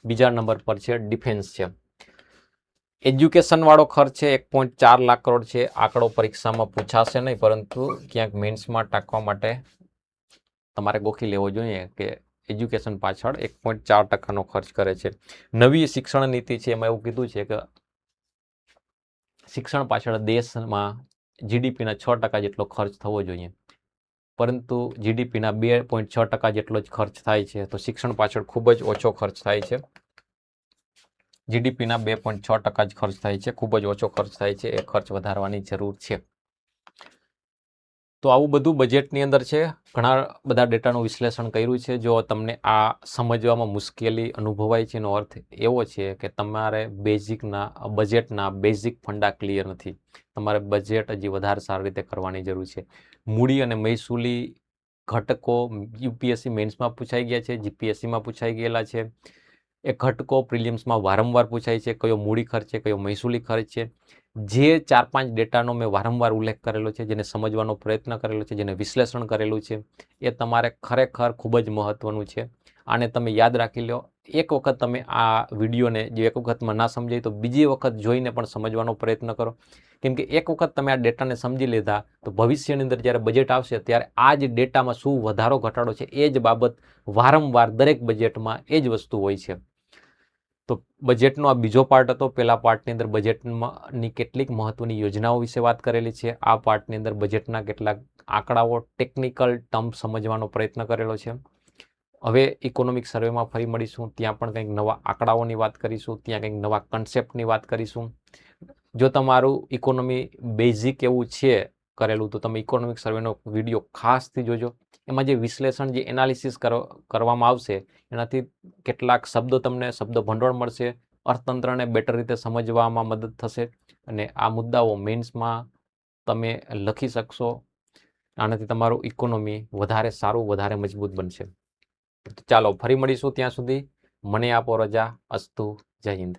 બીજા નંબર પર છે ડિફેન્સ છે. એજ્યુકેશન વાળો ખર્ચ છે 1.4 લાખ કરોડ છે. આંકડો પરીક્ષામાં પૂછાશે નહીં, પરંતુ ક્યાંક મેન્સમાં ટાંકવા માટે તમારે ગોખી લેવો જોઈએ કે એજ્યુકેશન પાછળ 1.4%નો ખર્ચ કરે છે. નવી શિક્ષણ નીતિ છે એમાં એવું કીધું છે કે શિક્ષણ પાછળ દેશમાં જીડીપીના 6% જેટલો ખર્ચ થવો જોઈએ, પરંતુ જીડીપીના 2.6% જેટલો જ ખર્ચ થાય છે. તો શિક્ષણ પાછળ ખૂબ જ ઓછો ખર્ચ થાય છે. જીડીપીના 2.6% જ ખર્ચ થાય છે, ખૂબ જ ઓછો ખર્ચ થાય છે. એ ખર્ચ વધારવાની જરૂર છે. તો આવું બધું બજેટની અંદર છે. ઘણા બધા ડેટાનું વિશ્લેષણ કર્યું છે. જો તમને આ સમજવામાં મુશ્કેલી અનુભવાય છે એનો અર્થ એવો છે કે તમારે બજેટના બેઝિક ફંડા ક્લિયર નથી. તમારે બજેટ હજી વધારે સારી રીતે કરવાની જરૂર છે. મૂડી અને મહેસૂલી ઘટકો યુપીએસસી મેન્સમાં પૂછાઈ ગયા છે, જીપીએસસીમાં પૂછાઈ ગયેલા છે. એ ઘટકો પ્રિલિમ્સમાં વારંવાર પૂછાય છે. કયો મૂડી ખર્ચ છે, કયો મહેસૂલી ખર્ચ છે. જે 4-5 ડેટાનો મેં વારંવાર ઉલ્લેખ કરેલો છે, જેને સમજવાનો પ્રયત્ન કરેલો છે, જેને વિશ્લેષણ કરેલું છે, એ તમારે ખરેખર ખૂબ જ મહત્વનું છે. આને તમે યાદ રાખી લો. એક વખત તમે આ વિડીયોને જો એક વખતમાં ના સમજાય તો બીજી વખત જોઈને પણ સમજવાનો પ્રયત્ન કરો. કેમ કે એક વખત તમે આ ડેટાને સમજી લીધા તો ભવિષ્યની અંદર જ્યારે બજેટ આવશે ત્યારે આ જ ડેટામાં શું વધારો ઘટાડો છે એ જ બાબત વારંવાર દરેક બજેટમાં એ જ વસ્તુ હોય છે. તો બજેટનો આ બીજો પાર્ટ હતો. પહેલા પાર્ટની અંદર બજેટની કેટલીક મહત્વની યોજનાઓ વિશે વાત કરેલી છે. આ પાર્ટની અંદર બજેટના કેટલાક આંકડાઓ, ટેકનિકલ ટર્મ સમજવાનો પ્રયત્ન કરેલો છે. હવે ઇકોનોમિક સર્વેમાં ફરી મળીશું. ત્યાં પણ કંઈક નવા આંકડાઓની વાત કરીશું, ત્યાં કંઈક નવા કન્સેપ્ટની વાત કરીશું. જો તમારું ઇકોનોમી બેઝિક એવું છે કરેલું તો તમે ઇકોનોમિક સર્વેનો વિડીયો ખાસથી જોજો. એમાં જે વિશ્લેષણ, જે એનાલિસિસ કરવામાં આવશે એનાથી કેટલાક શબ્દો તમને શબ્દ ભંડોળ મળશે, અર્થતંત્રને બેટર રીતે સમજવામાં મદદ થશે અને આ મુદ્દાઓ મેન્સમાં તમે લખી શકશો. આનાથી તમારું ઇકોનોમી વધારે સારું, વધારે મજબૂત બનશે. ચાલો ફરી મળીશું. ત્યાં સુધી મને આપો રજા. અસ્તુ. જય હિન્દ.